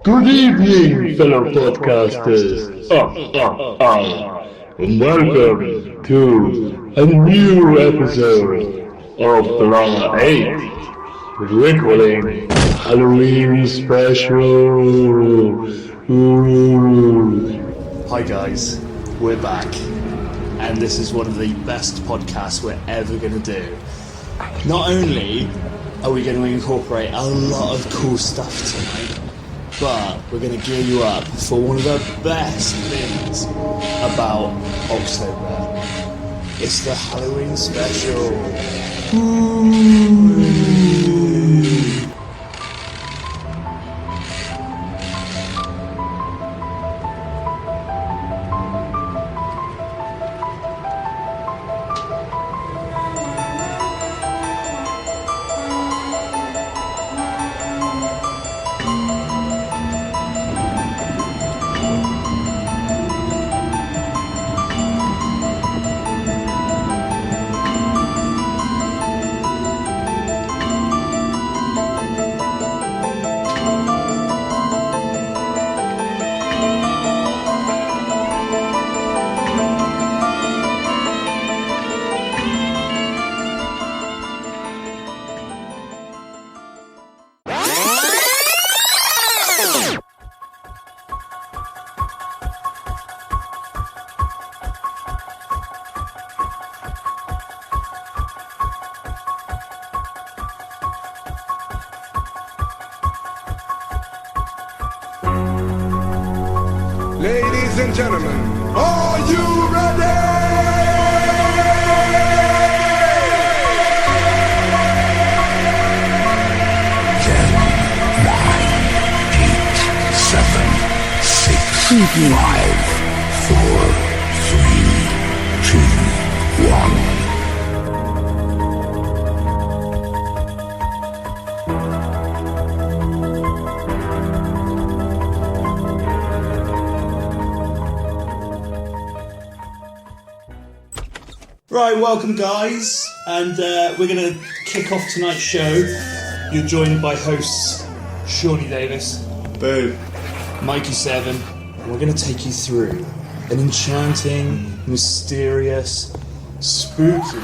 Good evening, fellow podcasters. And welcome to a new episode of BLAHcast, Rickling Halloween Special. Hi guys, we're back, and this is one of the best podcasts we're ever going to do. Not only are we going to incorporate a lot of cool stuff tonight, but we're going to gear you up for one of the best things about October. It's the Halloween special. Ladies and gentlemen, are you ready? 10, 9, 8, 7, 6, 5, 4, 3, 2, 1. Right, welcome guys, and we're going to kick off tonight's show. You're joined by hosts Shawnee Davis, Boo. Mikey 7, and we're going to take you through an enchanting, mysterious, spooky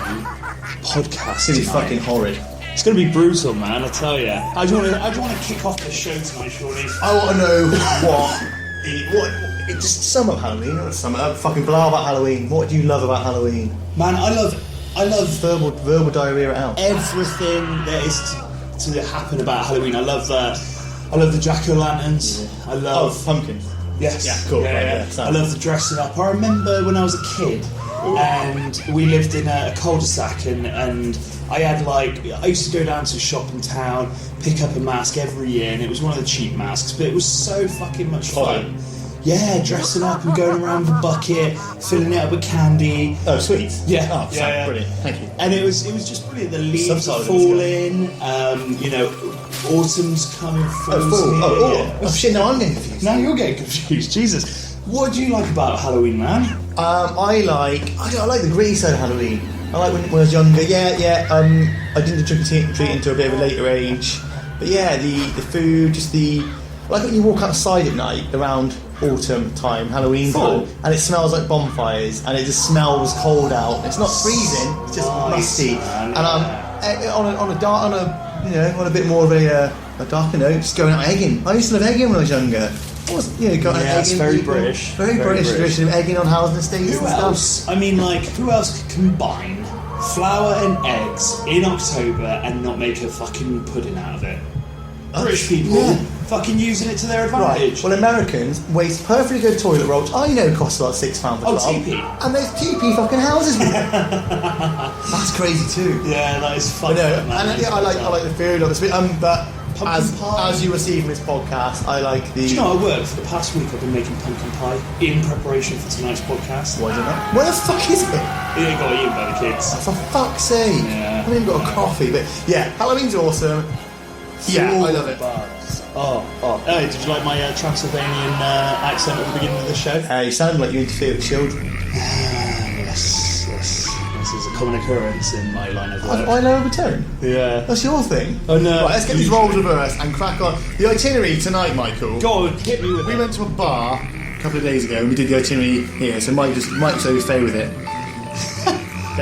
podcast. It's gonna be tonight. fucking horrid. It's going to be brutal, man, I tell you. How do you want to kick off the show tonight, Shawnee? I want to know what just sum up Halloween. Not sum up. Fucking blah about Halloween. What do you love about Halloween? Man, I love Verbal diarrhea out. everything that is to happen about Halloween. I love the jack-o'-lanterns. I love pumpkins. Yes. Yeah, cool. Yeah. Right, I love the dressing up. I remember when I was a kid, and we lived in a cul-de-sac, and I used to go down to a shop in town, pick up a mask every year, and it was one of the cheap masks, but it was so fucking much fun. Yeah, dressing up and going around with a bucket, filling it up with candy. Oh, sweet. Yeah. Oh, yeah. Brilliant. Thank you. And it was just brilliant. The leaves are Subtitles, falling. Autumn's coming. Oh, shit, no, I'm getting confused. Now you're getting confused. Jesus. What do you like about Halloween, man? I like the gritty side of Halloween. I like when I was younger. I didn't trick or treat until a bit of a later age. But yeah, the food, I like when you walk outside at night around autumn time, Halloween time, and it smells like bonfires, and it just smells cold out. It's not freezing; it's just misty. And on a bit more of a darker note, just going out egging. I used to love egging when I was younger. Going out it's egging. very people. British. Very British tradition of egging on housing estates Who and else? stuff. I mean, who else could combine flour and eggs in October and not make a fucking pudding out of it? British people fucking using it to their advantage. Right. Well, Americans waste perfectly good toilet rolls. I know it costs about £6 for 12. TP. And there's TP fucking houses with it. That's crazy too. Yeah, that is fucked up, man. And I like the food, obviously. But Pumpkin pie. as you will see from this podcast, I like the. Do you know, I work for the past week. I've been making pumpkin pie in preparation for tonight's podcast. Why is it not? Where the fuck is it? It got eaten by the kids. For fuck's sake! Yeah. I haven't even got a coffee, but yeah, Halloween's awesome. Yeah, I love it. Hey, did you like my Transylvanian accent at the beginning of the show? You sound like you interfere with children. Yes. This is a common occurrence in my line of work. I lower the tone. Yeah. That's your thing. Oh no. Right, let's get these roles reversed and crack on. The itinerary tonight, Michael. Go on, hit me with We it. went to a bar a couple of days ago and we did the itinerary here, so Mike's so fay with it.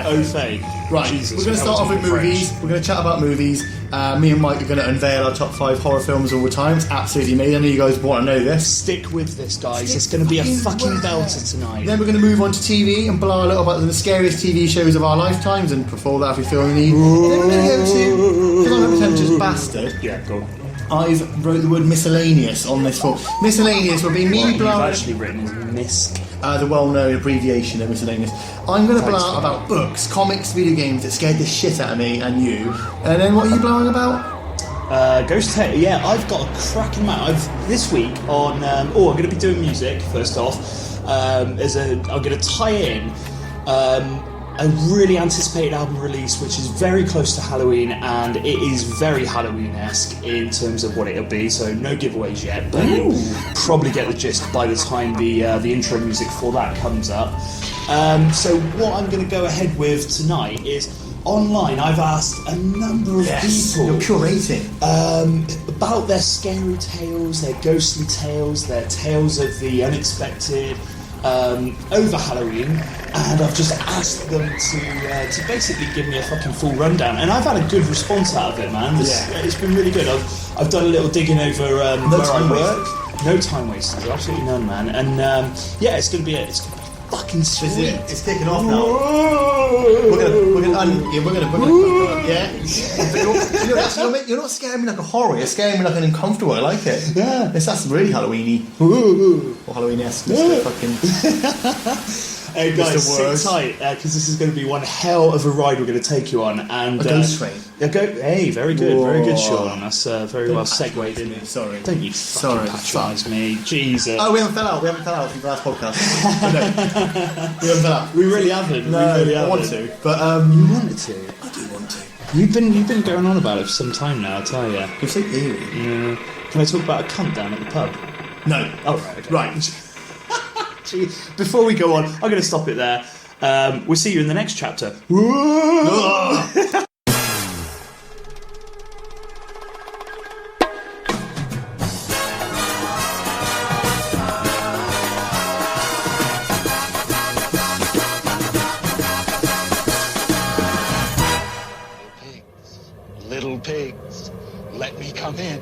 Au fait. Right, Jesus, we're going to start off with movies. We're going to chat about movies. Me and Mike are going to unveil our top 5 horror films of all time. It's absolutely amazing. I know you guys want to know this. Stick with this, guys. It's going to be a fucking belter tonight. Then we're going to move on to TV and blah a little about the scariest TV shows of our lifetimes, and before that, if we feel the need. And then we're going to go to, because I'm a pretentious bastard, Yeah, go on. I've wrote the word miscellaneous on this film. Miscellaneous would be me You've blah. actually written is misc. The well-known abbreviation of miscellaneous. I'm going to blah about books, comics, video games that scared the shit out of me and you. And then what are you blowing about? Ghost Tale. Yeah, I've got a cracking man. This week on. I'm going to be doing music first off. I'm going to tie in a really anticipated album release, which is very close to Halloween, and it is very Halloween-esque in terms of what it'll be. So no giveaways yet, but you'll probably get the gist by the time the intro music for that comes up. So what I'm going to go ahead with tonight is online. I've asked a number of people. You're curating. About their scary tales, their ghostly tales, their tales of the unexpected over Halloween, and I've just asked them to basically give me a fucking full rundown, and I've had a good response out of it, man. It's been really good. I've done a little digging over where I work. No time wasters, absolutely none, man. And it's gonna be fucking sweet. It's kicking off now. You're not scaring me like a horror. You're scaring me like an uncomfortable. I like it. Yeah, that's really Halloweeny. Or Halloween-esque. Hey guys, sit tight because this is going to be one hell of a ride we're going to take you on. And a ghost train. Hey, very good, Shaun. That's very well segued in. Sorry. Don't you fucking patronise me, Jesus. Oh, we haven't fell out from the last podcast. No. We haven't fell out. We really haven't. No, I want to, but you wanted to. I do want to. You've been going on about it for some time now, I tell you. You're so eerie. Yeah. Can I talk about a cunt down at the pub? No. Oh, right. Okay. Right. Before we go on, I'm going to stop it there. We'll see you in the next chapter. Little pigs, let me come in.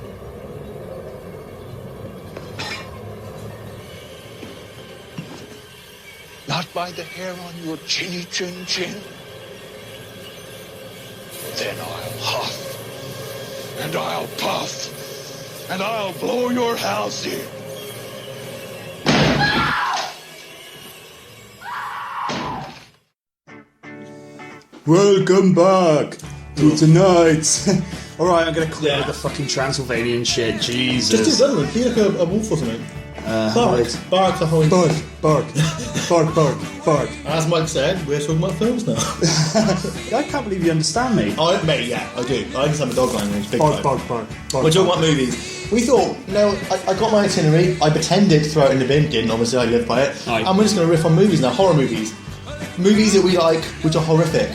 Not by the hair on your chinny chin chin. Then I'll huff, and I'll puff, and I'll blow your house in. Welcome back to tonight. Alright, I'm going to clear the fucking Transylvanian shit. Jesus. Just do that one. Be like a wolf or something. Bark the whole Bark. As Mike said, we're talking about films now. I can't believe you understand me. Mate, yeah, I do. I understand the dog language. Big Bark. We're talking about movies. We thought, I got my itinerary. I pretended to throw it in the bin. Didn't, obviously, I live by it. Aye. And we're just going to riff on movies now. Horror movies. Movies that we like, which are horrific.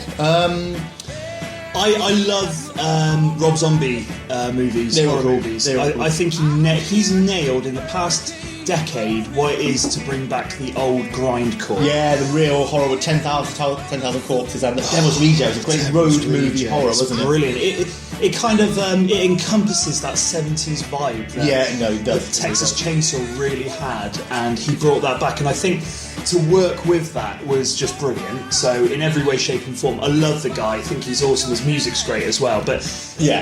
I love Rob Zombie movies, horror movies. I think he's nailed in the past decade what it is to bring back the old grindcore. Yeah, the real horror with 10,000 corpses and the Devil's Reject. It was a great road movie horror, wasn't it? Brilliant. It kind of it encompasses that 70s vibe that Texas Chainsaw really had, and he brought that back, and I think to work with that was just brilliant. So in every way, shape and form, I love the guy. I think he's awesome. His music's great as well. But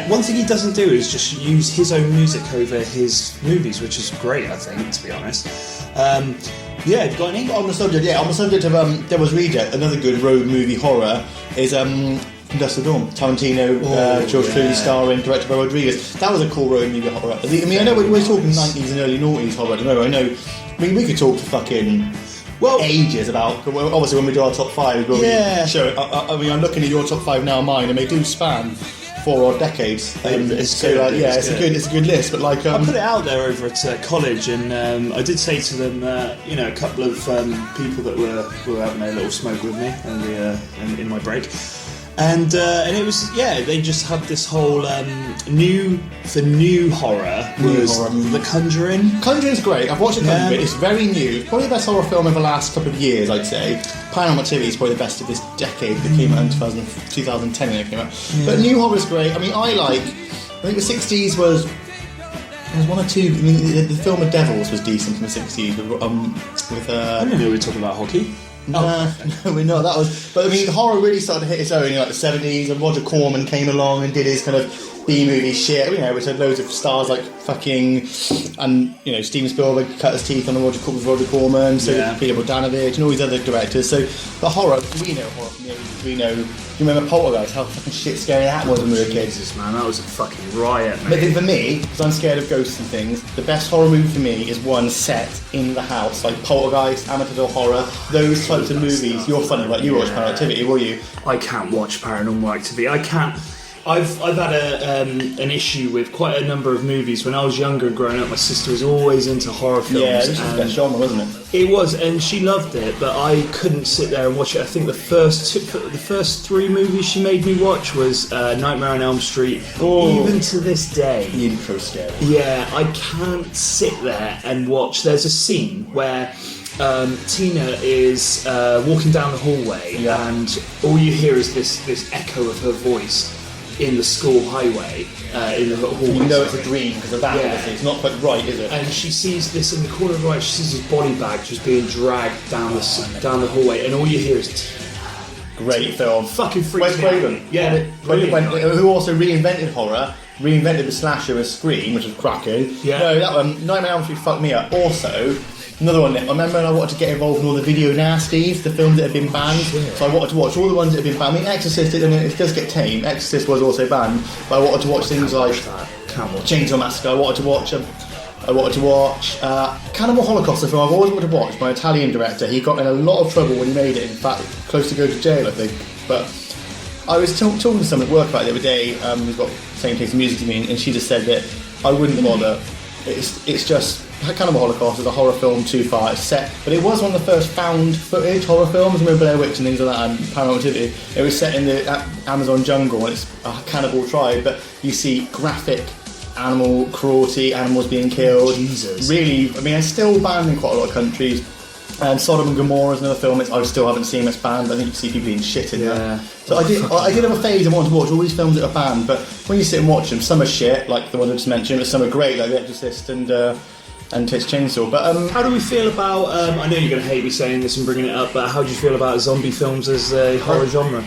one thing he doesn't do is just use his own music over his movies, which is great, I think, to be honest. Have you got any? On the subject of Devil's Reject, another good road movie horror is Dust of Dawn. Tarantino, George Clooney starring, directed by Rodriguez. That was a cool road movie horror. I mean, I know we're talking 90s and early 90s horror. I know. We could talk for fucking ages about. Obviously, when we do our top 5, we'll show it. I mean, I'm looking at your top 5 now, mine, and they do span 4 odd decades. It's good. It's a good list. But like, I put it out there over at college, and I did say to them, a couple of people that were having a little smoke with me in my break. And it was they just had this whole new horror was The Conjuring. Conjuring's great. I've watched it a bit. It's very new. It's probably the best horror film of the last couple of years, I'd say. Paranormal Activity is probably the best of this decade that came out in 2010 when it came out. But new horror is great. I mean, I think the 60s was. There was one or two. I mean, the film of Devils was decent from the 60s. I didn't know we were talking about hockey. No, we're not. That was, but I mean, horror really started to hit its own in like the 70s, and Roger Corman came along and did his kind of B-movie shit, which had loads of stars like and Steven Spielberg cut his teeth on Roger Corman, so did Peter Bogdanovich and all these other directors. So the horror, we know horror from the 80s. We know. Do you remember Poltergeist? How fucking shit scary that was when we were kids. Jesus, man, that was a fucking riot, mate. But for me, because I'm scared of ghosts and things, the best horror movie for me is one set in the house, like Poltergeist, Amityville Horror, those types of movies. You're funny, like you watch Paranormal Activity, will you? I can't watch Paranormal Activity. I can't. I've had an issue with quite a number of movies. When I was younger and growing up, my sister was always into horror films. Yeah, this was the best genre, wasn't it? It was, and she loved it, but I couldn't sit there and watch it. I think the first 3 movies she made me watch was Nightmare on Elm Street. Oh. Even to this day. You're so scary. Yeah, I can't sit there and watch. There's a scene where Tina is walking down the hallway, and all you hear is this echo of her voice in the school highway, in the hallway. You know it's a dream because of that, obviously. It's not quite right, is it? And she sees this in the corner of the right, she sees his body bag just being dragged down the hallway, and all you hear is great film. Fucking freaks Wes Craven. Yeah. Who also reinvented horror, reinvented the slasher with Scream, which was cracking. Yeah. No, that one, Nightmare on Elm Street fucked me up. Also, another one, I remember when I wanted to get involved in all the video nasties, the films that had been banned, so I wanted to watch all the ones that had been banned. I mean, Exorcist, it does get tame, Exorcist was also banned, but I wanted to watch things like Chainsaw Massacre, I wanted to watch Cannibal Holocaust, the film I've always wanted to watch, by an Italian director. He got in a lot of trouble when he made it, in fact, close to go to jail, I think. But I was talking to someone at work about it the other day, who's got the same taste in music as me, and she just said that I wouldn't bother. It's just Cannibal Holocaust is a horror film too far. It's set, but it was one of the first found footage horror films. Remember Blair Witch and things like that, and Paranormal Activity. It was set in the Amazon jungle, and it's a cannibal tribe. But you see graphic animal cruelty, animals being killed. Jesus. Really, I mean, it's still banned in quite a lot of countries. And Sodom and Gomorrah is another film I still haven't seen that's banned. I think you see people being shit in that. So I did have a phase I wanted to watch all these films that are banned, but when you sit and watch them, some are shit, like the one I just mentioned, but some are great, like The Exorcist and Texas Chainsaw. But how do we feel about? I know you're going to hate me saying this and bringing it up, but how do you feel about zombie films as a horror genre?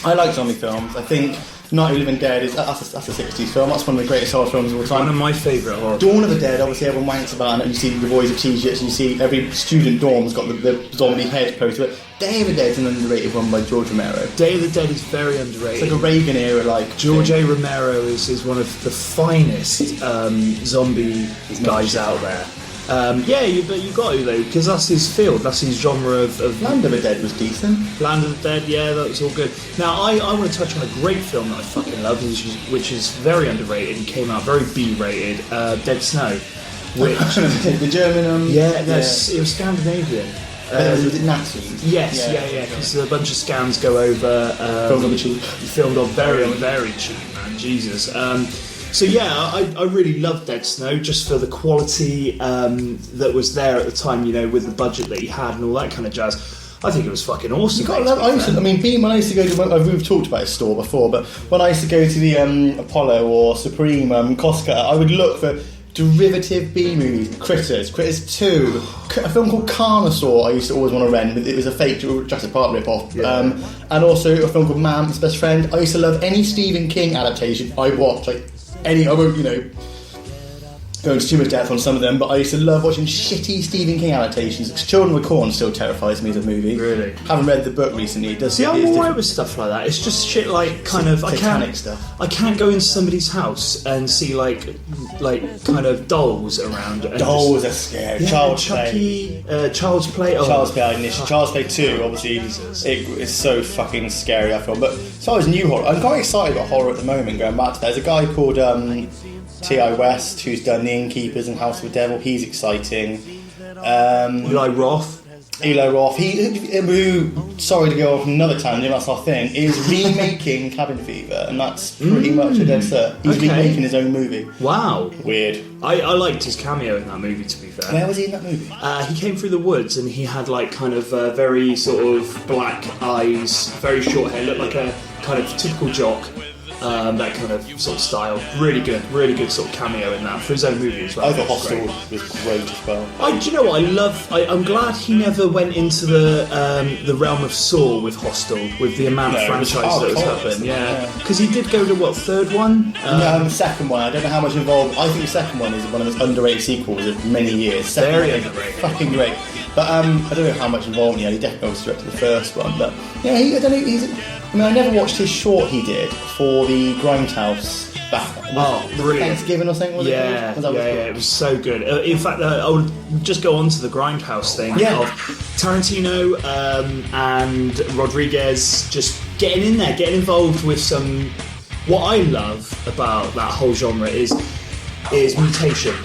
I like zombie films. I think Night of the Living Dead that's a 60s film. That's one of the greatest horror films of all time. One of my favourite horror. Dawn of the Dead, obviously everyone wanks about it. You see the boys of T-shirts, and you see every student dorm's got the zombie head poster. But Day of the Dead's an underrated one by George Romero. Day of the Dead is very underrated. It's like a Reagan era, like George A. Romero is one of the finest zombie guys out there. But you got to though, because that's his field, that's his genre of Land of the Dead was decent. Land of the Dead, yeah, that was all good. Now I want to touch on a great film that I fucking love, which is very underrated and came out very B-rated, Dead Snow. Which the German it was Scandinavian. Was it Nazis? Yes, because a bunch of scams go over. Filmed on cheap. Filmed on very, very cheap, man. Jesus. So I really loved Dead Snow just for the quality that was there at the time, with the budget that he had and all that kind of jazz. I think it was fucking awesome. When I used to go to, we've talked about his store before, but when I used to go to the Apollo or Supreme Costco, I would look for derivative B movies. Critters 2, a film called Carnosaur I used to always want to rent. It was a fake Jurassic Park rip-off. And also a film called Man's Best Friend. I used to love any Stephen King adaptation I watched, like any, I won't, go into too much depth on some of them, but I used to love watching shitty Stephen King adaptations. Children of the Corn still terrifies me as a movie. Really? Haven't read the book recently. It does. See, I'm alright with stuff like that. It's just shit like kind of satanic stuff. I can't go into somebody's house and see like kind of dolls around. And dolls are scary. Yeah, Child's Chucky, Child's Play. Oh. Child's Play. Child's Play 2, obviously, it's so fucking scary, I feel. But as far as new horror, I'm quite excited about horror at the moment, going back to that. There's a guy called T.I. West, who's done The Innkeepers and House of the Devil. He's exciting. Eli Roth, who, sorry to go off another tangent, that's our thing, is remaking Cabin Fever, and that's pretty much a dead cert. He's remaking his own movie. Wow. Weird. I liked his cameo in that movie, to be fair. Where was he in that movie? He came through the woods and he had like kind of very sort of black eyes, very short hair, looked like a kind of typical jock. That kind of sort of style. Really good sort of cameo in that for his own movie as well. I thought Hostel was great as well. Do you know what I love? I'm glad he never went into the realm of Saw with Hostel, with the amount of franchise that was happening. Yeah, because he did go to what, third one? No, the second one. I don't know how much involved. I think the second one is one of the most underrated sequels of many years. Very underrated. Fucking great. But I don't know how much involved he had. He definitely was directed the first one. But yeah, I don't know. I never watched his short he did for the Grindhouse back. Brilliant. Thanksgiving or something, was it? It was so good. In fact, I would just go on to the Grindhouse thing of Tarantino and Rodriguez just getting in there, getting involved with some... What I love about that whole genre is mutation.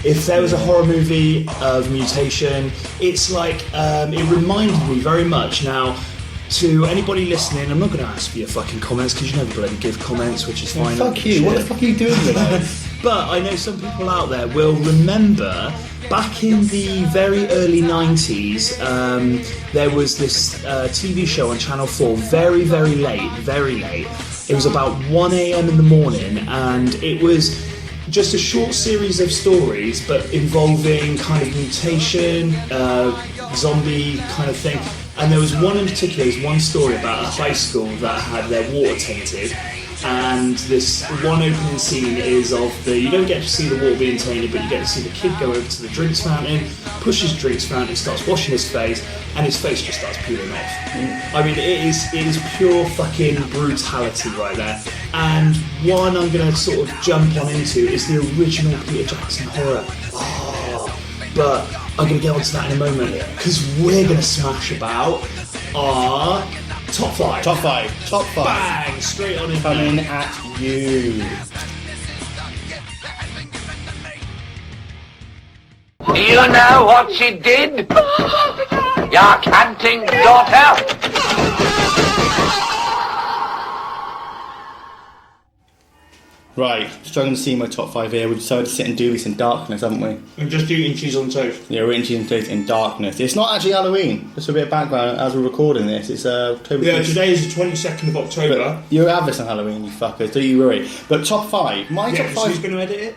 If there was a horror movie of mutation, it's like, it reminded me very much now... To anybody listening, I'm not going to ask for your fucking comments because you never bloody give comments, which is fine. Fuck you, what the fuck are you doing with that? But I know some people out there will remember back in the very early 90s, there was this TV show on Channel 4, very, very late. It was about 1 a.m. in the morning, and it was just a short series of stories, but involving kind of mutation, zombie kind of thing. And there was one in particular, there's one story about a high school that had their water tainted, and this one opening scene is of you don't get to see the water being tainted, but you get to see the kid go over to the drinks fountain, push his drinks fountain, starts washing his face, and his face just starts peeling off. I mean, it is pure fucking brutality right there. And one I'm going to sort of jump on into is the original Peter Jackson horror. But I'm going to get onto that in a moment, because we're going to smash about our top five. Top five. Bang! Straight on in. Coming at you. You know what she did? Your canting daughter? Right, struggling to see my top five here. We decided to sit and do this in darkness, haven't we? And just eating cheese on toast. Yeah, we're eating cheese on toast in darkness. It's not actually Halloween. Just a bit of background as we're recording this. It's October. Yeah, today is the 22nd of October. But you have this on Halloween, you fuckers. Don't you worry. But top five. My top five. Who's going to edit it?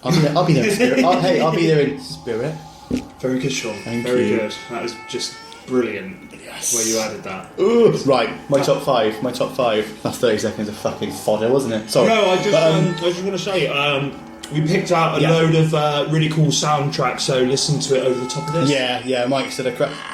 I'll be there in spirit. I'll be there in spirit. Very good, Shaun. Very good. That was just brilliant. Yes. Where you added that. Ooh. Right, my top five. That's 30 seconds of fucking fodder, wasn't it? Sorry. No, I just want to say, we picked out a load of really cool soundtracks, so listen to it over the top of this. Yeah, Mike said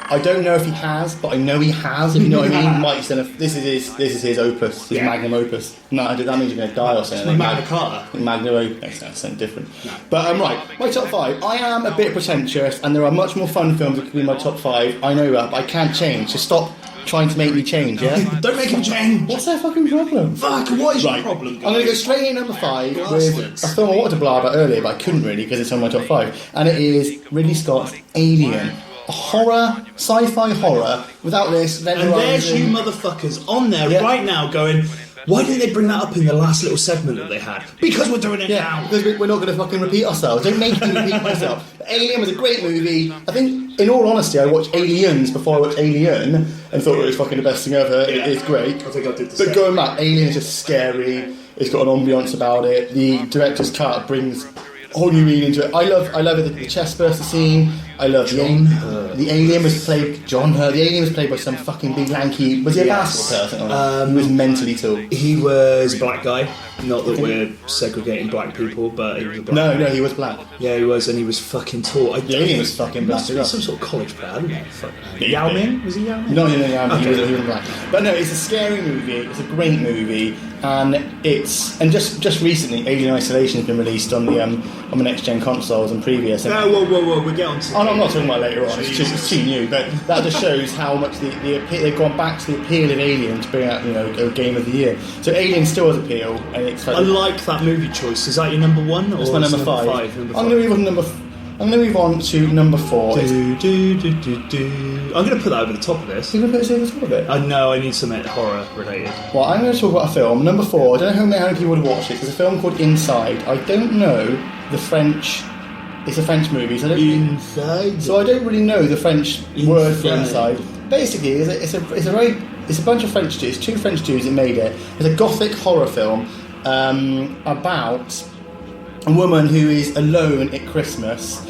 I don't know if he has, but I know he has, if you know what I mean. Mike said this is his opus, his magnum opus. No, that means you're going to die or something. It's Magna Carta. Magnum opus, that's something different. No. But right, my top five. I am a bit pretentious, and there are much more fun films that could be in my top five. I know that, but I can't change. So stop trying to make me change, yeah? Don't make him change! What's their fucking problem? Fuck, what is your problem, guys? I'm going to go straight in number five with a film I wanted to blah about earlier, but I couldn't really because it's on my top five. And it is Ridley Scott's Alien. A horror, sci-fi horror, without this... And there's you motherfuckers on there right now going... Why didn't they bring that up in the last little segment that they had? Because we're doing it now. Because we're not going to fucking repeat ourselves. Don't make me repeat myself. Alien was a great movie. I think, in all honesty, I watched Aliens before I watched Alien and thought it was fucking the best thing ever. Yeah. It's great. I think I did the same. But going back, Alien is just scary. It's got an ambience about it. The director's cut brings a whole new meaning to it. I love the chest burster scene. I love the alien was played by some fucking big lanky. Was he a basketball player? He was mentally too. He was a black guy. Not that we're segregating black people, but he was a black No, man. he was black. Yeah, he was, and he was fucking tall. The alien was fucking black Must as have been well. some sort of college player, I don't know. Fuck. Yao Ming? Was he Yao Ming? No, Okay. he was black. But no, it's a scary movie. It's a great movie, and just recently, Alien Isolation has been released on the next gen consoles and previous. And, No, whoa, we'll get on to oh no, I'm not talking about later on. It's too new, but that just shows how much they've gone back to the appeal of Alien to bring out a game of the year. So Alien still has appeal, and it's I like that movie choice. Is that your number one? Or It's my number is it five. Number I'm going to move on to number 4. I'm going to put that over the top of this. You're going to put it over the top of it? No, I need something horror related. Well, I'm going to talk about a film. Number 4. I don't know how many people would watch it. There's a film called Inside. I don't know the French. It's a French movie, so I don't really know the French word for inside. Basically, it's a bunch of French Jews, 2 French Jews that made it. It's a gothic horror film about a woman who is alone at Christmas,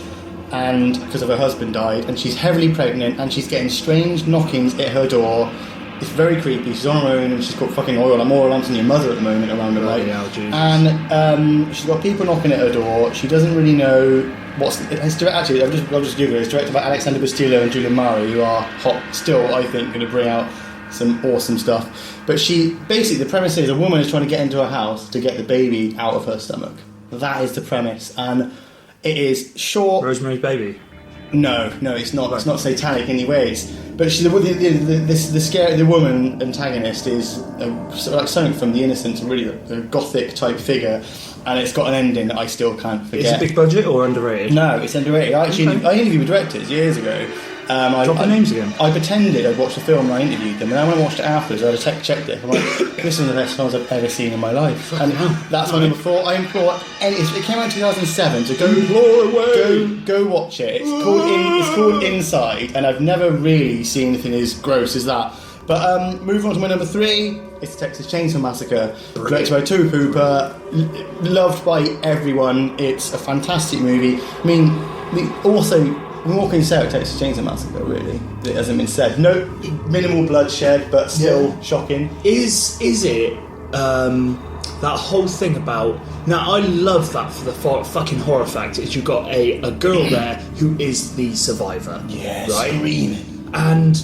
and because of her husband died, and she's heavily pregnant, and she's getting strange knockings at her door. It's very creepy. She's on her own, and she's got fucking oil. I'm oil onto your mother at the moment around her leg. And she's got people knocking at her door. She doesn't really know actually, I'll just Google it. It's directed by Alexander Bustillo and Julian Murray, who are hot still, I think, going to bring out some awesome stuff. But basically, the premise is a woman is trying to get into her house to get the baby out of her stomach. That is the premise, and it is short. Rosemary's Baby. No, it's not. It's not satanic in any ways. But the woman antagonist is like something from The Innocents, really a gothic type figure, and it's got an ending that I still can't forget. Is it big budget or underrated? No, it's underrated. I interviewed with directors years ago. Drop the names again. I pretended I'd watched the film and I interviewed them, and then when I watched it afterwards, I had checked it. I'm like, this is one of the best films I've ever seen in my life. And that's my number 4. I implore it came out in 2007, so go watch it. It's called Inside, and I've never really seen anything as gross as that. But moving on to my number 3, it's the Texas Chainsaw Massacre, directed by Tobe Hooper, loved by everyone. It's a fantastic movie. I mean, also. What can you say about Texas Chainsaw Massacre, really? It hasn't been said. No, minimal bloodshed, but still shocking. Is it that whole thing about... Now, I love that for the fucking horror factor, is you've got a girl there who is the survivor. Yeah, right? screaming. And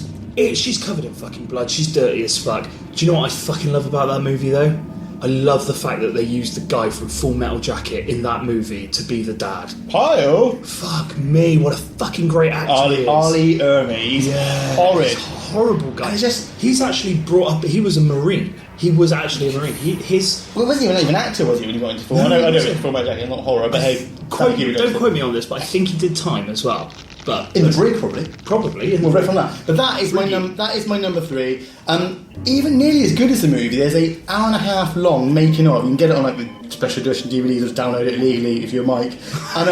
she's covered in fucking blood. She's dirty as fuck. Do you know what I fucking love about that movie, though? I love the fact that they used the guy from Full Metal Jacket in that movie to be the dad. Pyle? Fuck me, what a fucking great actor he is. Arlie Ermey. He's horrid. He's a horrible guy. And He's actually brought up... He was a Marine. He was actually a Marine. Well, wasn't even an actor, was he, when he got into film? I know it's Full Metal Jacket, not horror, but hey... Don't quote me on this, but I think he did time as well. But in the Brig, probably. Probably. We'll read from that. But that is my number 3. Even nearly as good as the movie, there's an hour and a half long making of. You can get it on like the special edition DVDs, or download it illegally if you're Mike. And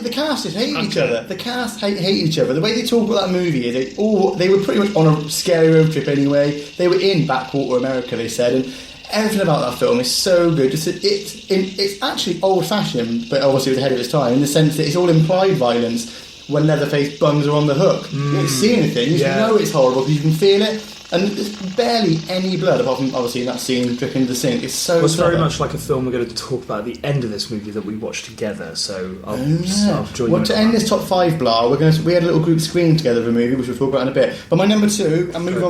the cast just hate each other. The cast hate each other. The way they talk about that movie is they were pretty much on a scary road trip anyway. They were in backwater America, they said, and everything about that film is so good. It's actually old-fashioned, but obviously it was ahead of its time, in the sense that it's all implied violence. When Leatherface bungs are on the hook, you don't see anything. You know it's horrible because you can feel it, and there's barely any blood apart from obviously in that scene dripping into the sink. It's so. It's very much like a film we're going to talk about at the end of this movie that we watched together. So I'll join you. Well, to end this top 5 blah, we had a little group screen together of a movie which we'll talk about in a bit. But my number 2, and moving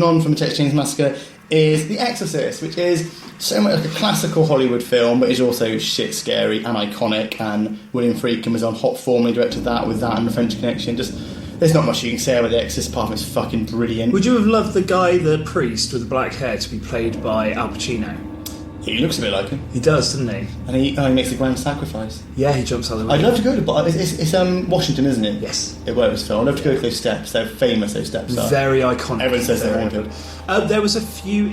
on from the Texas Chainsaw Massacre, is The Exorcist, which is so much like a classical Hollywood film, but is also shit scary and iconic. And William Friedkin was on hot form when he directed that, with that and The French Connection. There's not much you can say about The Exorcist apart from it's fucking brilliant. Would you have loved the priest with the black hair to be played by Al Pacino? He looks a bit like him. He does, doesn't he? And he makes the grand sacrifice. Yeah, he jumps out of the way. I'd love to go to... But it's Washington, isn't it? Yes. It was filmed. I'd love to go to those steps. They're famous, those steps are. Very iconic. Everyone says they're haunted. There was a few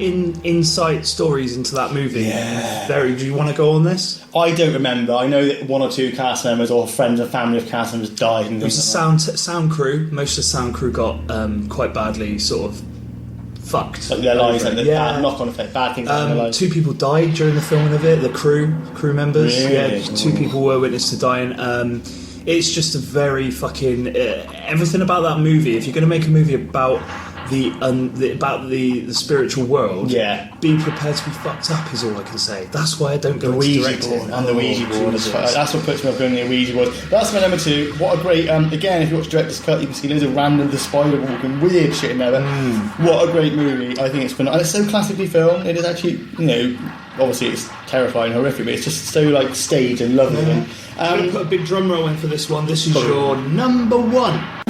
insight stories into that movie. Yeah. Do you want to go on this? I don't remember. I know that 1 or 2 cast members or friends and family of cast members died. And it was a sound crew. Most of the sound crew got quite badly sort of fucked. Like their lives, like bad knock-on effect, bad things happen in their lives. 2 people died during the filming of it. The crew members. Really? Yeah, 2 people were witness to dying. It's just a very fucking everything about that movie. If you're going to make a movie about about the spiritual world. Yeah. Be prepared to be fucked up is all I can say. That's why I don't go The into Ouija directing. board. And the Ouija board. Jesus. That's what puts me off going to the Ouija board. That's my number 2. What a great... again, if you watch Director's Cut, you can see loads of random The Spider walking weird shit in there. But what a great movie. I think it's phenomenal. And it's so classically filmed. It is actually, obviously it's terrifying and horrific, but it's just so, like, staged and lovely. And, I'm going to put a big drum roll in for this one. This is your number 1.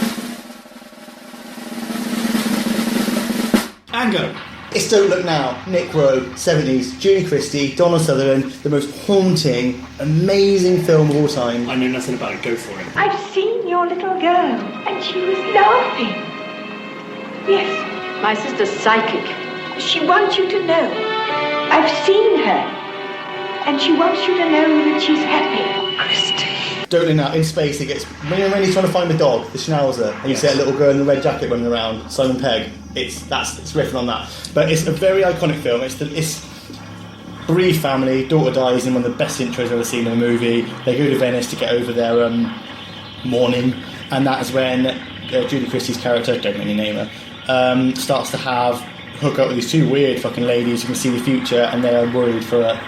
And go. It's Don't Look Now, Nick Rowe, 70s, Julie Christie, Donald Sutherland, the most haunting, amazing film of all time. I know nothing about it, go for it. I've seen your little girl, and she was laughing. Yes, my sister's psychic. She wants you to know. I've seen her, and she wants you to know that she's happy. Christy. Don't Look Now, in space, it gets... When he's trying to find the dog, the Schnauzer, and you see that little girl in the red jacket running around, Simon Pegg, it's riffing on that. But it's a very iconic film. It's bereaved family, daughter dies in one of the best intros I've ever seen in a movie. They go to Venice to get over their mourning, and that's when Julie Christie's character, don't really name her, starts to hook up with these 2 weird fucking ladies who can see the future, and they are worried for her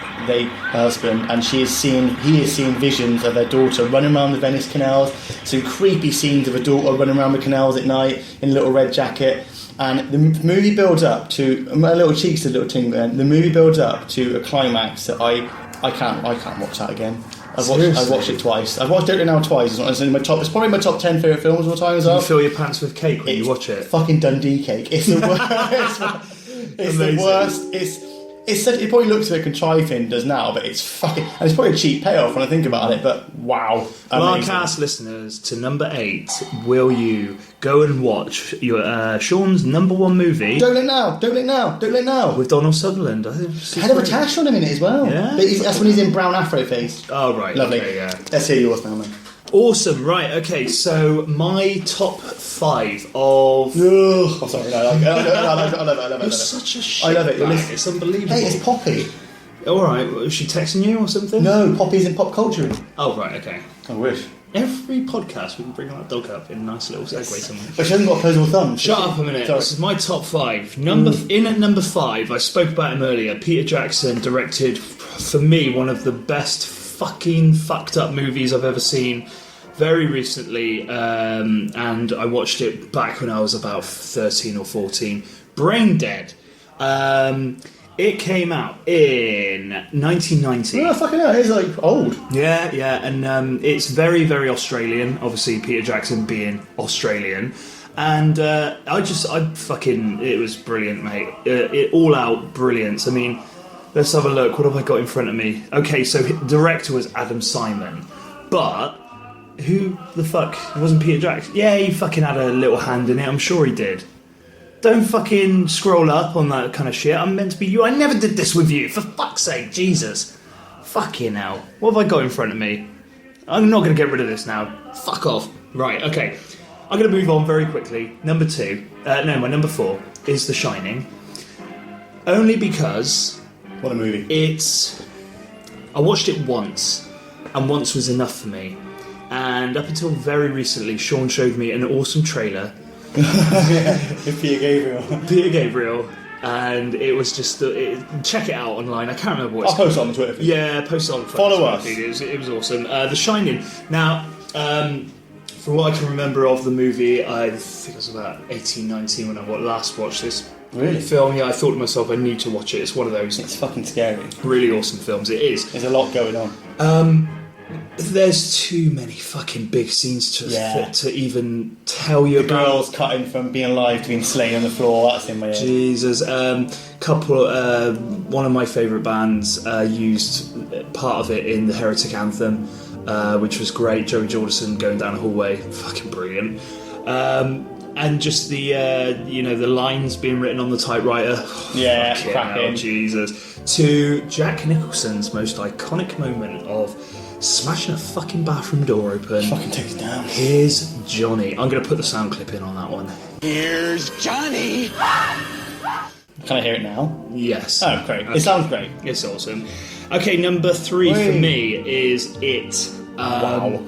husband, and he is seeing visions of their daughter running around the Venice canals, some creepy scenes of a daughter running around the canals at night in a little red jacket. And the movie builds up to a little cheeks, a little tingle. The movie builds up to a climax that I can't watch that again. I've watched it twice. I've watched Don't Look Now twice. It's probably my top 10 favourite films of all time as well. You fill your pants with cake when you watch it. Fucking Dundee cake. It's the worst. It's the worst. It probably looks like a contrived thing does now, but it's fucking... And it's probably a cheap payoff when I think about it, but wow. BLAHcast listeners, to number 8, will you go and watch your Shaun's number 1 movie? Don't Look Now, Don't Look Now, Don't Look Now. With Donald Sutherland. I think Head of a Tash on him in it as well. Yeah. But that's when he's in brown afro face. Oh, right. Lovely. Okay, yeah. Let's hear yours now, man. Awesome, right, okay, so my top 5 of... Oh, sorry, no, I love it. You're such a shit I love it. bag. It's unbelievable. Hey, it's Poppy. Alright, was she texting you or something? No, Poppy's in pop culture. Oh, right, okay. I wish. Every podcast we can bring that dog up in a nice little segue somewhere. But she hasn't got opposable thumbs. Shut up a minute. Sorry. This is my top 5. In at number 5, I spoke about him earlier. Peter Jackson directed, for me, one of the best fucking fucked up movies I've ever seen. Very recently, and I watched it back when I was about 13 or 14. Brain Dead. It came out in 1990. Oh, fucking hell, it's like old. Yeah, and it's very, very Australian. Obviously, Peter Jackson being Australian. And it was brilliant, mate. It all out brilliance. I mean, let's have a look. What have I got in front of me? Okay, so the director was Adam Simon. But who the fuck? It wasn't Peter Jackson. Yeah, he fucking had a little hand in it. I'm sure he did. Don't fucking scroll up on that kind of shit. I'm meant to be you. I never did this with you. For fuck's sake, Jesus. Fucking hell. What have I got in front of me? I'm not going to get rid of this now. Fuck off. Right, okay. I'm going to move on very quickly. Number 2. My number 4 is The Shining. Only because... What a movie. I watched it once, and once was enough for me. And up until very recently, Shaun showed me an awesome trailer. Peter Gabriel. And it was just... check it out online. I can't remember what it's I'll post it on the Twitter feed. Yeah, post it on the Follow us. feed. It was awesome. The Shining. Now, from what I can remember of the movie, I think I was about 18, 19 when I last watched this film. Yeah, I thought to myself, I need to watch it. It's one of those... It's fucking scary. Really awesome films. It is. There's a lot going on. There's too many fucking big scenes to even tell you about. Girls cutting from being alive to being slain on the floor. That's in my head. Jesus. One of my favourite bands used part of it in the Heretic Anthem, which was great. Joey Jordison going down a hallway, fucking brilliant. And just the the lines being written on the typewriter. Yeah, cracking. Jesus. To Jack Nicholson's most iconic moment of smashing a fucking bathroom door open. Fucking takes it down. Here's Johnny. I'm going to put the sound clip in on that one. Here's Johnny. Can I hear it now? Yes. Oh, great. It sounds great. It's awesome. Okay, number 3 for me is It. Wow.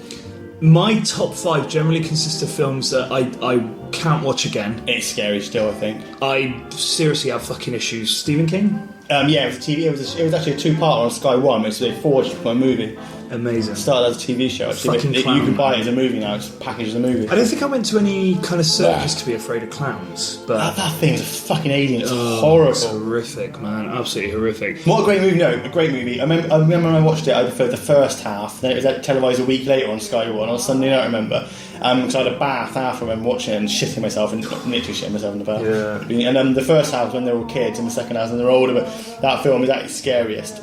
My top 5 generally consist of films that I can't watch again. It's scary still, I think. I seriously have fucking issues. Stephen King? Yeah, it was TV. It was actually a 2-parter on Sky One, which they forged for a movie. Amazing. It started as a TV show. Actually, you can buy it as a movie now. It's packaged as a movie. I don't think I went to any kind of circus to be afraid of clowns, but that thing is a fucking alien. It's horrible. It's horrific, man. Absolutely horrific. What a great movie! No, a great movie. I remember when I watched it. I preferred the first half. Then it was televised a week later on Sky One on Sunday night. I remember. Because I had a bath after I remember watching it and shitting myself and literally shitting myself in the bath. Yeah. And the first half was when they were all kids, and the second half when they were older. But that film is actually scariest.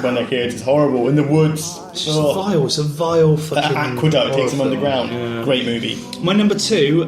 When they're kids, it's horrible. In the woods. It's just vile. It's a vile fucking... The aqueduct takes them underground. Yeah. Great movie. My number 2,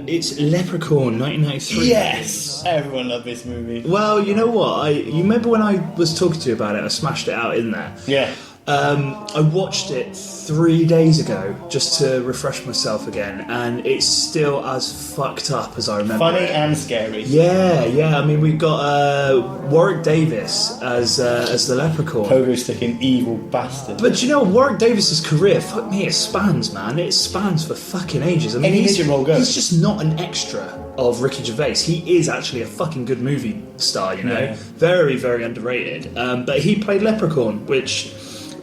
it's Leprechaun, 1993. Yes! Everyone loved this movie. Well, you know what? You remember when I was talking to you about it, I smashed it out in there. Yeah. I watched it 3 days ago just to refresh myself again, and it's still as fucked up as I remember. Funny and scary. Yeah. I mean, we've got Warwick Davis as the Leprechaun. Pogo-sticking evil bastard. But you know, Warwick Davis's career, fuck me, it spans, man. It spans for fucking ages. I mean, Any midget role goes. He's just not an extra of Ricky Gervais. He is actually a fucking good movie star, you know. Yeah. Very, very underrated. But he played Leprechaun, which,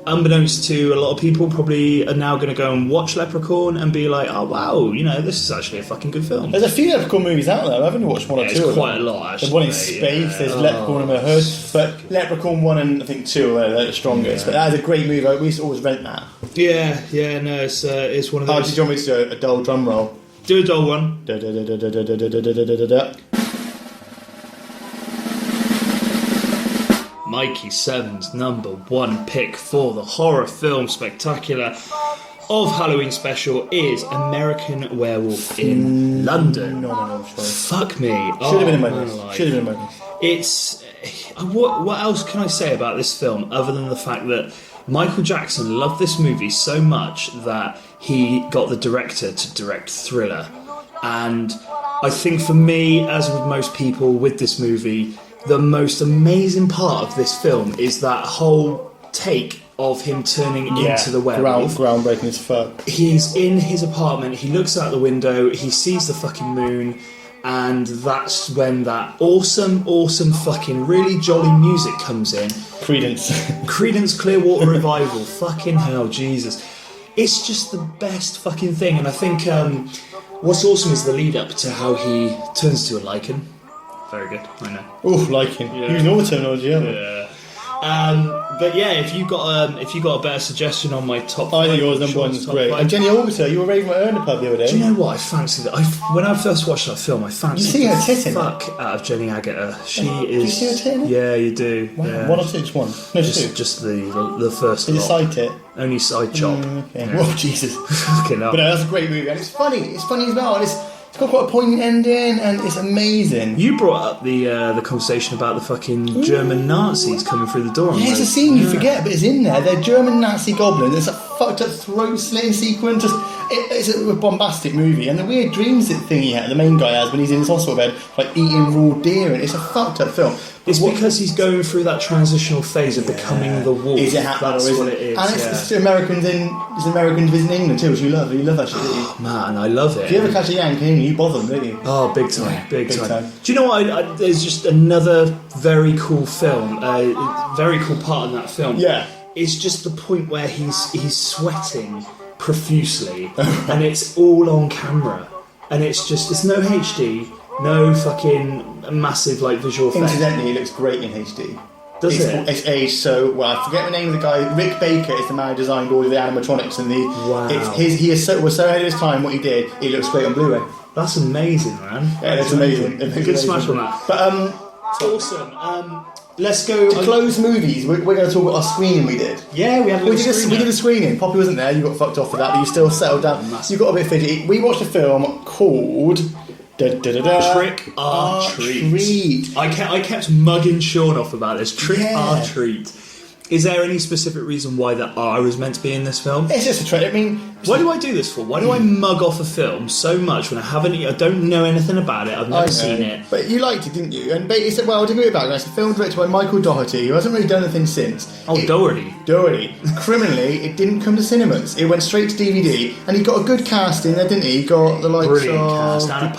unbeknownst to a lot of people, probably are now going to go and watch Leprechaun and be like, oh wow, you know, this is actually a fucking good film. There's a few Leprechaun movies out there. I've only watched one or two. There's quite a lot, actually. There's one in space, there's Leprechaun in the Hood, but Leprechaun 1 and I think 2 are the strongest. But that is a great movie. We used to always rent that. Yeah, no, it's one of those. Did you want me to do a dull drum roll? Do a dull one. Mikey 7's number 1 pick for the horror film spectacular of Halloween special is American Werewolf in London. No, Fuck me. Should have been in my list. It's... What else can I say about this film other than the fact that Michael Jackson loved this movie so much that he got the director to direct Thriller. And I think for me, as with most people with this movie, the most amazing part of this film is that whole take of him turning into the werewolf. Groundbreaking as fuck. He's in his apartment, he looks out the window, he sees the fucking moon, and that's when that awesome fucking really jolly music comes in. Creedence Clearwater Revival. Fucking hell, Jesus. It's just the best fucking thing, and I think what's awesome is the lead up to how he turns to a lichen. Very good, I know. Oh, lichen. Yeah. Using all the terminology, yeah. But yeah, if you got a better suggestion on my top 5, I think yours number 1 is great. And Jenny Augustus, you were raving about her in the pub the other day. Do you know what? I fancied it. When I first watched that film, I fancied the fuck out of Jenny Agutter. She is. Do you see her tit? Yeah, you do. Wow. Yeah. 1 or 2? Just 1? No, just 2. Just the first. Did you side tit? Only side chop. Okay. Yeah. Whoa, Jesus. Fucking hell. But no, that's a great movie, and it's funny. It's funny as well, and it's got quite a poignant ending, and it's amazing. You brought up the conversation about the fucking German Nazis coming through the door. Yeah, it's a scene you forget, but it's in there. They're German Nazi goblins. It's a fucked up throat slitting sequence. It's a bombastic movie, and the weird dreams thing the main guy has when he's in his hospital bed, like eating raw deer, and it's a fucked up film. It's because he's going through that transitional phase of becoming the wolf. Is it happening? That's what it is. And it's Americans visiting England too, which you love. You love that shit, don't you? Man, I love it. If you ever catch a Yankee, you bother them, don't you? Oh, big time. Big time. Do you know what? There's just another very cool film, very cool part of that film. Yeah. It's just the point where he's sweating profusely, and it's all on camera, and it's no HD, no fucking massive like visual effects. Incidentally, it looks great in HD. Does it? It's aged so well. I forget the name of the guy. Rick Baker is the man who designed all of the animatronics and the. Wow. He was so ahead of his time. What he did, it looks great on Blu-ray. That's amazing, man. Yeah, it's amazing. Good smash on that. But awesome. Let's go to close movies. We're going to talk about our screening we did. Yeah, we did a screening. Poppy wasn't there. You got fucked off for that, but you still settled down. You got a bit fidgety. We watched a film called Trick or Treat. I kept mugging Shaun off about this. Trick or Treat. Is there any specific reason why that I was meant to be in this film? It's just a trend. I mean, Why do I do this for? Why do I mug off a film so much when I don't know anything about it? I've never seen it. But you liked it, didn't you? And he said, well, to agree about it, it's a film directed by Michael Doherty, who hasn't really done anything since. Doherty. Criminally, it didn't come to cinemas. It went straight to DVD, and he got a good cast in there, didn't he? He got the likes Brilliant of cast. Anna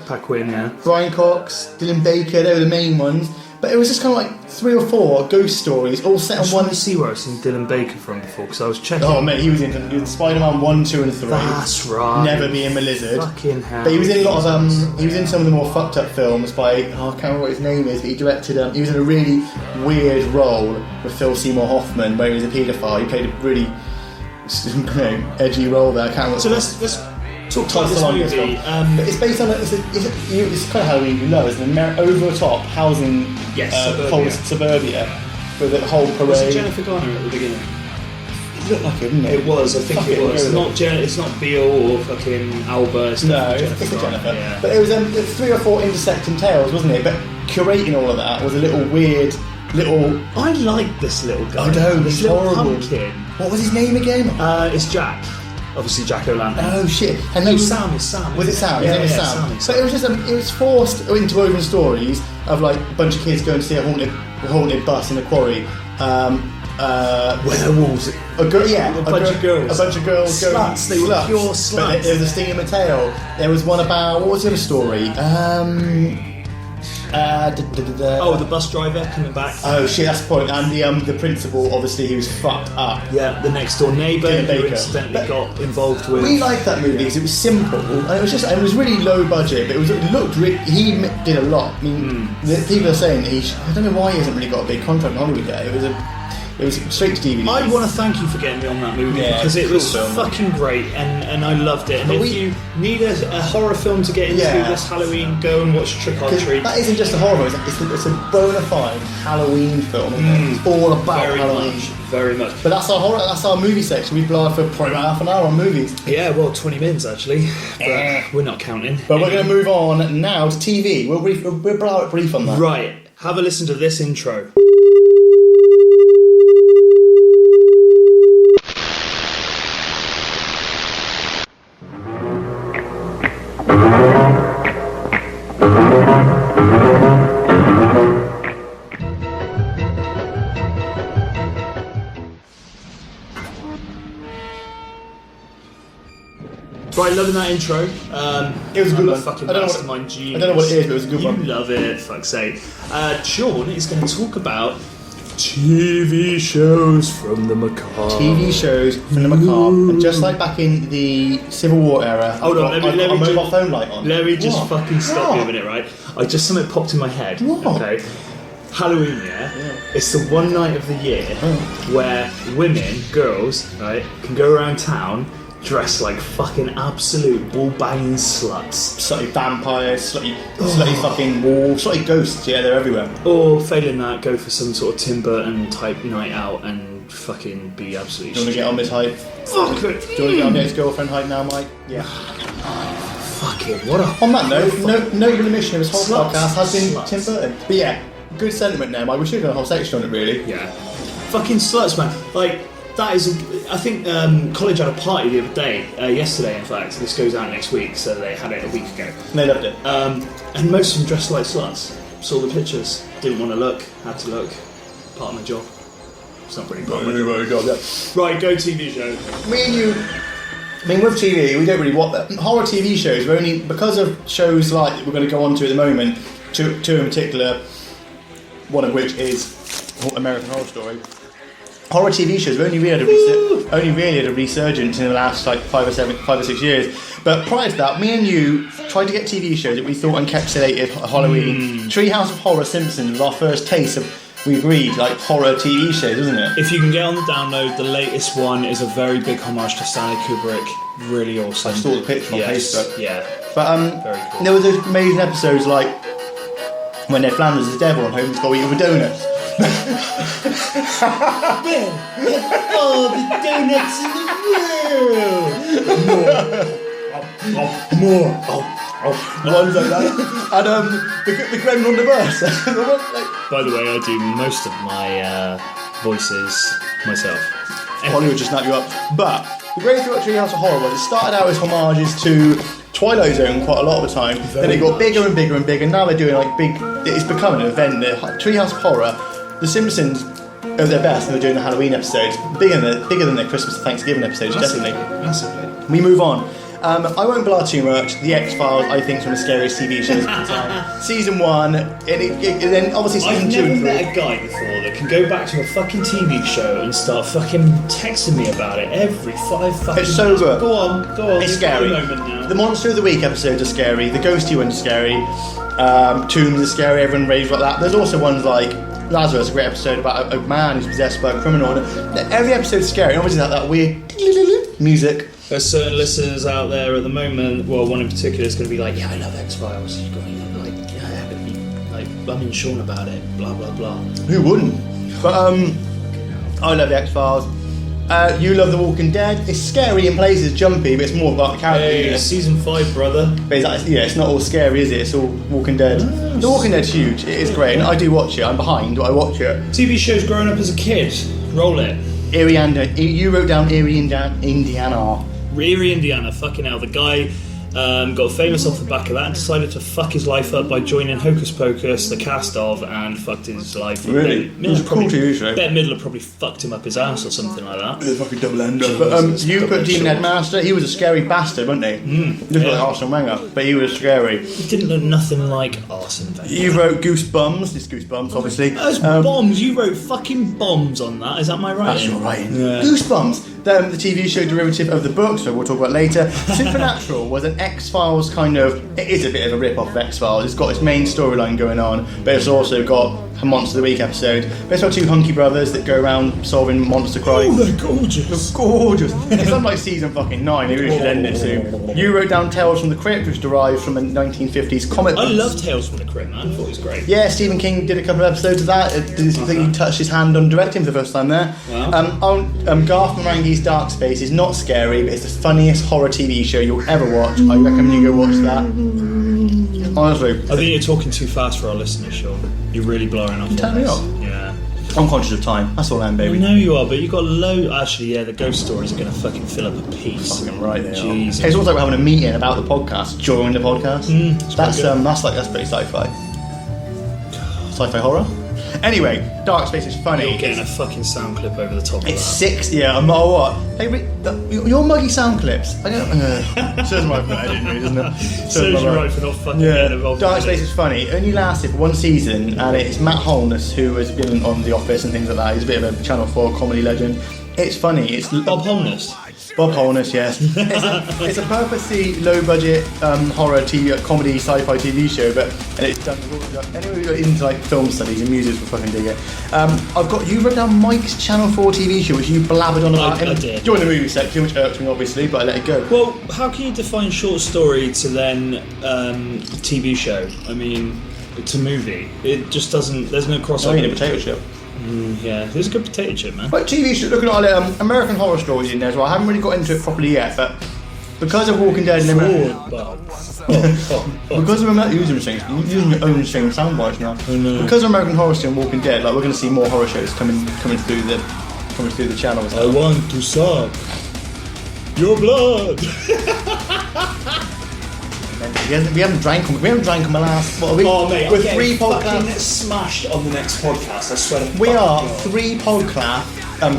Paquin, yeah. Brian Cox, Dylan Baker, they were the main ones. But it was just kind of like 3 or 4 ghost stories, all set on one. I see where I've seen Dylan Baker from before, because I was checking. Oh, mate, he was in Spider-Man 1, 2 and 3. That's right. Never Being a Lizard. Fucking hell. But he was in a lot of, he was in some of the more fucked up films by, I can't remember what his name is, but he directed, he was in a really weird role with Phil Seymour Hoffman, where he was a paedophile. He played a really, edgy role there. I can't remember. So let's talk about this movie. But it's based on it's kind of Halloween you know, it's an over the top housing suburbia with a whole parade. Was it Jennifer Garner at the beginning? It looked like it, didn't it? It was, I think it was. It's not Beale or fucking Alba. It's Jennifer. Yeah. But it was 3 or 4 intersecting tales, wasn't it? But curating all of that was a little weird I like this little guy. I know, this he's little horrible. pumpkin. What was his name again? It's Jack. Obviously Jack O'Lantern. Oh shit! And no, Sam. Was it Sam? Yeah, Sam. Sam. So it was just it was forced interwoven stories of like a bunch of kids going to see a haunted bus in a quarry. Werewolves. A bunch of girls. A bunch of girls. Sluts. They were pure sluts. But there was a sting in the tail. There was one about, what was the other story? The bus driver coming back. Oh shit, that's the point. And the principal, obviously, he was fucked up. Yeah, the next door neighbour who incidentally got involved with. We liked that movie because it was simple and it was really low budget, but he did a lot. I mean, people are saying I don't know why he hasn't really got a big contract in Hollywood yet. It was straight to DVD. I want to thank you for getting me on that movie because it was fucking great and I loved it. And if you need a horror film to get into this Halloween, go and watch Trick or Treat. That isn't just a horror film, it's a bona fide Halloween film. It's all about Halloween. Very much. But that's our movie section. We've blown for probably about half an hour on movies. Yeah, well, 20 minutes actually. But we're not counting. But we're going to move on now to TV. We'll blow it brief on that. Right. Have a listen to this intro. Right, loving that intro. It was a good one. Fucking I don't mastermind genius. I don't know what it is, but it was a good one. You love it, fuck's sake. Sean is going to talk about TV shows from the macabre. TV shows from the macabre. And just like back in the Civil War era, hold on, let me mobile phone light on. Let me just fucking stop you a minute, right? Something popped in my head. What? Okay. Halloween, yeah? It's the one night of the year where women, girls, right, can go around town dressed like fucking absolute wall-banging sluts. Slutty vampires, slutty fucking wolves, slutty ghosts, they're everywhere. Or, failing that, go for some sort of Tim Burton type night out and fucking be absolutely Do you want to get on this hype? Fuck it. Do you want to get on this girlfriend hype now, Mike? Yeah. Fucking, what a... On that note, no mission of this whole Sluts. podcast has been Sluts. Tim Burton. But yeah, good sentiment there, Mike. We should have done a whole section on it, really. Yeah. Fucking sluts, man. Like, that is... I think college had a party the other day, yesterday in fact. This goes out next week, so they had it a week ago. And they loved it. And most of them dressed like sluts. Saw the pictures, didn't want to look, had to look. Part of my job. It's not really part of my job. Right, go TV show. Me and you... I mean, with TV, we don't really want that. Horror TV shows, we're only... Because of shows like we're going to go on to at the moment, two in particular, one of which is American Horror Story. Horror TV shows have only really had a resurgence in the last like 5 or 6 years. But prior to that, me and you tried to get TV shows that we thought encapsulated Halloween. Treehouse of Horror Simpsons was our first taste of, we agreed, like horror TV shows, isn't it? If you can get on the download, the latest one is a very big homage to Stanley Kubrick. Really awesome. I saw the picture on Facebook. Yeah. But very cool. There were those amazing episodes like when Ned Flanders is the devil and Homer's got to eat with donuts. All the donuts in the world. More. Ones like that. And the Gremlin on the bus. By the way, I do most of my voices myself. Hollywood just snap you up. But the great thing about Treehouse of Horror was it started out as homages to Twilight Zone quite a lot of the time. Then it got bigger and bigger and bigger. Now they're doing like big. It's becoming an event. The Treehouse of Horror, The Simpsons are their best, and they're doing the Halloween episodes, bigger than their Christmas and Thanksgiving episodes, definitely. Massively. We move on. I won't blah too much. The X-Files, I think, is one of the scariest TV shows of the time. Season 1, and then obviously season 2 I've and 3. never met a guy before that can go back to a fucking TV show and start fucking texting me about it every 5 fucking It's so minutes. good. Go on. It's You've scary. got a moment now. The Monster of the Week episodes are scary. The Ghosty ones are scary. Tombs are scary. Everyone raves about that. There's also ones like Lazarus, a great episode about a man who's possessed by a criminal. And every episode's scary. Obviously, that weird music. There's certain listeners out there at the moment. Well, one in particular is going to be like, "Yeah, I love X-Files." You've got like, "Yeah, but be like bumming Shaun about it." Blah blah blah. Who wouldn't? But I love the X-Files. You love The Walking Dead. It's scary in places, jumpy, but it's more about the characters. Hey, season 5, brother. But it's not all scary, is it? It's all Walking Dead. The Walking Dead's huge. It is great, and I do watch it. I'm behind, but I watch it. TV shows growing up as a kid. Roll it. You wrote down Erie, Indiana. Erie, Indiana, fucking hell. The guy got famous off the back of that and decided to fuck his life up by joining Hocus Pocus, the cast of, and fucked his life. Really? It was a cool TV show. Bette Midler probably fucked him up his ass or something like that. It's a fucking double ender. But you put Demon Headmaster, he was a scary bastard, wasn't he? Looked like Arsene Wenger, but he was scary. He didn't look nothing like Arsene Wenger. You wrote Goosebumps, it's Goosebumps, obviously. That's bombs, you wrote fucking bombs on that, is that my writing? That's your writing. Yeah. Goosebumps, the TV show derivative of the book, so we'll talk about later. Supernatural was an X-Files kind of, it is a bit of a rip-off of X-Files. It's got its main storyline going on, but it's also got a Monster of the Week episode. But it's got two hunky brothers that go around solving monster crimes. Oh, they're gorgeous. They're gorgeous. It's not like season fucking 9, they really should end it soon. You wrote down Tales from the Crypt, which derived from a 1950s comic book. I love Tales from the Crypt, man. I thought it was great. Yeah, Stephen King did a couple of episodes of that. I think he touched his hand on directing for the first time there. Wow. Garth Marenghi's Dark Space is not scary, but it's the funniest horror TV show you'll ever watch. I recommend you go watch that. Honestly. I think you're talking too fast for our listeners, Shaun. You're really blowing off. Turn me up. Yeah. I'm conscious of time. That's all I am, baby. I know you are, but you've got Actually, yeah, the ghost stories are going to fucking fill up a piece. Fucking right they are. Jesus. It's also like having a meeting about the podcast during the podcast. That's pretty sci-fi. Sci-fi horror. Anyway, Dark Space is funny. You're getting a fucking sound clip over the top of It's that. 6, yeah, I'm not what? Hey, your muggy sound clips. I don't. Serves my right for editing, really, doesn't it? Serves you right for not fucking getting involved. Dark Space is funny. It only lasted for one season, and it's Matt Holness who has been on The Office and things like that. He's a bit of a Channel 4 comedy legend. It's funny. It's Bob Holness. Bob Holness, yes. It's a purposely low-budget horror comedy sci-fi TV show, and it's done. Anyone who's into like film studies and music will fucking dig it. You wrote down Mike's Channel 4 TV show, which you blabbered on about. I did. During the movie section, which irks me obviously, but I let it go. Well, how can you define short story to then TV show? I mean, to movie. It just doesn't. There's no crossover. I mean, a potato chip. Yeah, there's a good potato chip, man. But TV show, looking at American Horror Stories in there as well. I haven't really got into it properly yet, but because of Walking Dead and because I'm not using things, using your own same soundbites now. Because of American Horror Story and Walking Dead, like we're going to see more horror shows coming through the channels. I want to suck your blood. We haven't drank them the last. What are we? Oh mate, we're I'm 3 fucking podcasts. smashed on the next podcast. I swear to We fucking are God. 3 podcast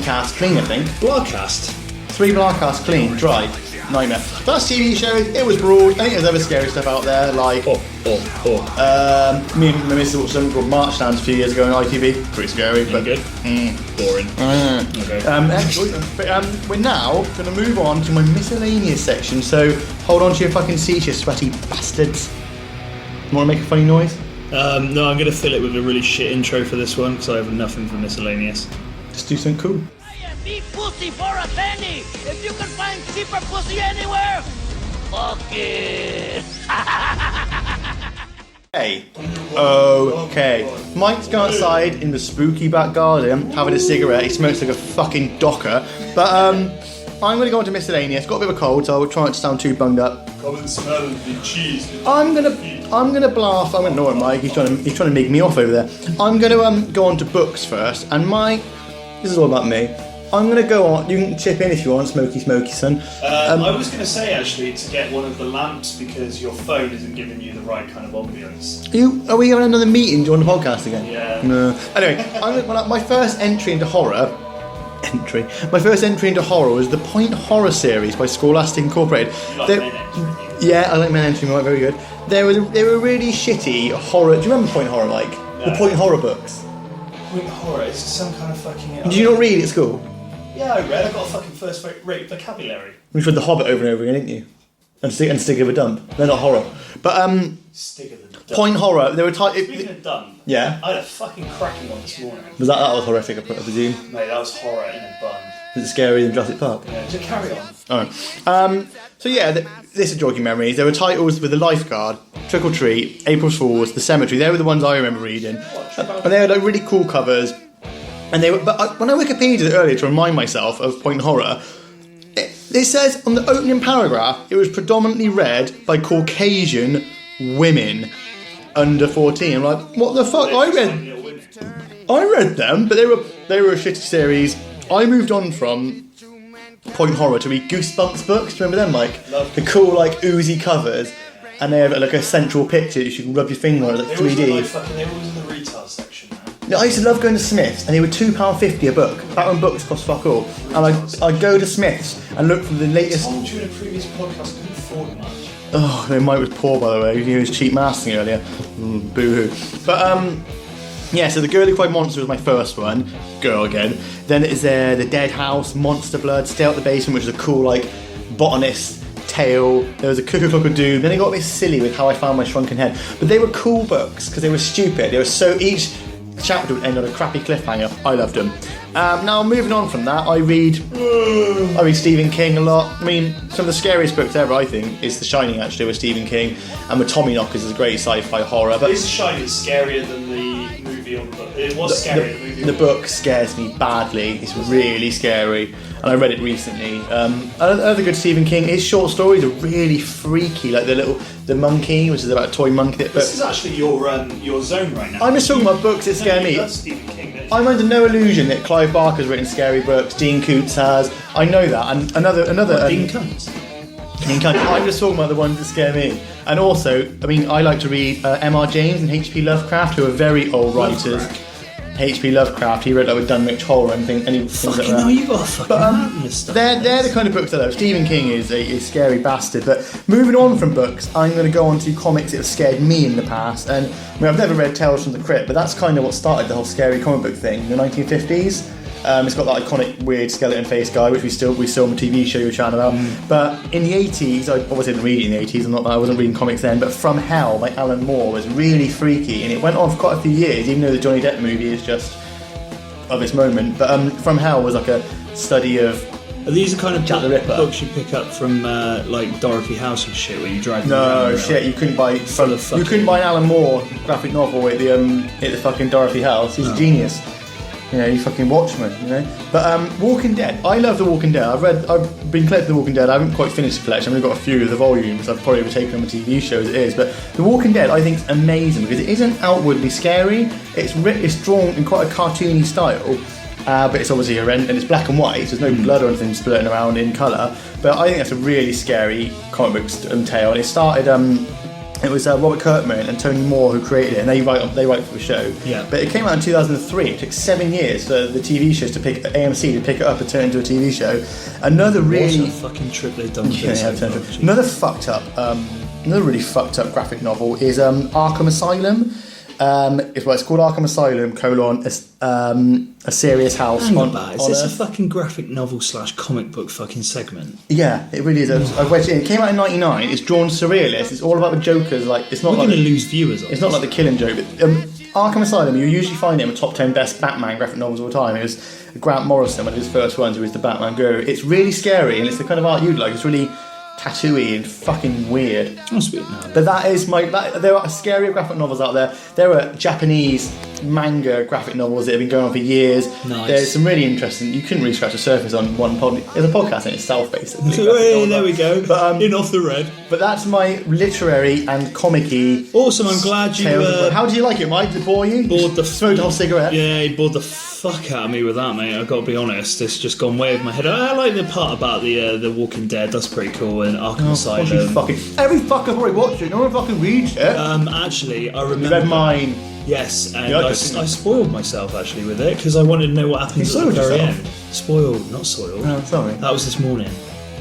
cast clean, I think. BLAHcast. 3 BLAHcast clean, dry. Nightmare. That's TV shows. It was broad. I think there's other scary stuff out there, like me and my missus watched something called Marchlands a few years ago on ITV. Pretty scary, but good. Boring. Okay. But we're now going to move on to my miscellaneous section. So hold on to your fucking seats, you sweaty bastards. You want to make a funny noise? No, I'm going to fill it with a really shit intro for this one because I have nothing for miscellaneous. Just do something cool. Be pussy for a penny. If you can find cheaper pussy anywhere, fuck it. Hey. Okay. Mike's gone outside in the spooky back garden having a cigarette. He smokes like a fucking docker. But I'm going to go on to miscellaneous. Got a bit of a cold, so I'll try not to sound too bunged up. Come and smell the cheese. I'm gonna blast. I'm gonna ignore Mike. He's trying to make me off over there. I'm gonna go on to books first, and this is all about me. I'm going to go on. You can chip in if you want, Smoky son. I was going to say, actually, to get one of the lamps because your phone isn't giving you the right kind of ambience. Are we having another meeting during the podcast again? Yeah. No. Anyway, my first entry into horror... My first entry into horror was the Point Horror series by Scholastic Incorporated. You like men entry? Yeah, I like men entry, right, very good. They were really shitty horror... Do you remember Point Horror, Mike? No. The Point Horror books. Point Horror? Is it some kind of fucking... Did you not read at school? Yeah, I read. I got a fucking first-rate vocabulary. You read The Hobbit over and over again, didn't you? And Stick of a Dump. They're not horror. But, Stick of a Dump. Point Horror, they were... Speaking of dumb, Yeah? I had a fucking cracking one this morning. Was that was horrific, I presume? Mate, that was horror in a bun. Was it scarier than Jurassic Park? Yeah, just carry on. Alright. So yeah, this is jogging memories. There were titles with The Lifeguard, Trick or Treat, April Fool's, The Cemetery. They were the ones I remember reading. And they had like really cool covers. And they were, when I Wikipedia'd it earlier to remind myself of Point Horror, it says on the opening paragraph it was predominantly read by Caucasian women under 14. I'm like, what the fuck? I read them, but they were a shitty series. I moved on from Point Horror to read Goosebumps books. Do you remember them, Mike? The cool like oozy covers, and they have like a central picture you can rub your finger on, like 3D. They were always in the retail section. Yeah, I used to love going to Smith's, and they were £2.50 a book. Back when books cost fuck all. And I'd go to Smith's and look for the latest... I told you in a previous podcast, couldn't afford much. Oh, no, Mike was poor, by the way. He was cheap masking earlier. Boo-hoo. But, yeah, so The Girl Who Cried Monster was my first one. Girl again. Then it is The Dead House, Monster Blood, Stay Out the Basement, which is a cool, like, botanist tale. There was a Cuckoo Clock of Doom. Then it got a bit silly with How I Found My Shrunken Head. But they were cool books, because they were stupid. They were so... Each chapter would end on a crappy cliffhanger. I loved them. Now, moving on from that, I read Stephen King a lot. I mean, some of the scariest books ever, I think, is The Shining, actually, with Stephen King. And with Tommyknockers is a great sci-fi horror. But is The Shining scarier than the movie or the book? It was scary, the movie. The book scares me badly. It's really scary. And I read it recently. Another good Stephen King, his short stories are really freaky, like the monkey, which is about a toy monkey. But this is actually your zone right now. I'm just talking about books that scare me. You love Stephen King, don't you? I'm under no illusion that Clive Barker's written scary books, Dean Koontz has. I know that. And another Dean Koontz? I'm just talking about the ones that scare me. And also, I mean, I like to read M.R. James and H.P. Lovecraft, who are very old writers. H.P. Lovecraft, he wrote like with Dunwich Horror and things like that. No, you got a fucking madness stuff. They're the kind of books I love. Stephen King is a scary bastard. But moving on from books, I'm going to go on to comics that have scared me in the past. And I mean, I've never read Tales from the Crypt, but that's kind of what started the whole scary comic book thing in the 1950s. It's got that iconic weird skeleton face guy, which we still on the TV show you were chatting about. But in the 80s, I obviously didn't read it in the 80s. I wasn't reading comics then. But From Hell by Alan Moore was really freaky, and it went on for quite a few years, even though the Johnny Depp movie is just of its moment. But From Hell was like a study of. Are these the kind of Jack the Ripper books you pick up from like Dorothy House and shit, where you drag them No around, shit, you couldn't buy you couldn't buy an Alan Moore graphic novel at the fucking Dorothy House. He's a genius. You know, you fucking Watchmen, you know. But Walking Dead, I love The Walking Dead. I've been collecting The Walking Dead. I haven't quite finished the collection. I've only got a few of the volumes. I've probably overtaken on the TV show as it is. But The Walking Dead, I think, is amazing because it isn't outwardly scary. It's drawn in quite a cartoony style, but it's obviously horrendous and it's black and white. So there's no blood or anything splurting around in colour. But I think that's a really scary comic book tale. And it started. It was Robert Kirkman and Tony Moore who created it, and they write for the show. Yeah. But it came out in 2003. It took 7 years for the TV shows AMC to pick it up and turn it into a TV show. Another really what a fucking trip they've done. Another really fucked up graphic novel is Arkham Asylum. It's called Arkham Asylum: a serious house. Hang on, is this a fucking graphic novel / comic book fucking segment? Yeah, it really is. I've read it. It came out in '99. It's drawn surrealist. It's all about the Joker's. Like, it's not. We're going to lose viewers. It's not like the Killing Joke. But, Arkham Asylum, you usually find it in the top 10 best Batman graphic novels of all time. It was Grant Morrison, one of his first ones, who was the Batman guru. It's really scary, and it's the kind of art you'd like. It's really tattooey and fucking weird. That's weird now. But that is there are scarier graphic novels out there. There are Japanese manga graphic novels that have been going on for years. Nice. There's some really interesting. You couldn't really scratch the surface on one podcast. It's a podcast in itself, basically. Hey, there we go. But, in off the red. But that's my literary and comic-y. Awesome. I'm glad you. How do you like it, Mike? Did it bore you? Bored the smoked a whole cigarette. Yeah, he bored the fuck out of me with that, mate. I've got to be honest. It's just gone way over my head. I like the part about the Walking Dead. That's pretty cool. And Arkham Asylum. Every fucker probably watched it. No one fucking reads it. Actually, I remember. You read mine. Yes, and I spoiled myself actually with it because I wanted to know what happens at the very end. Spoiled, not soiled. Oh, sorry. That was this morning.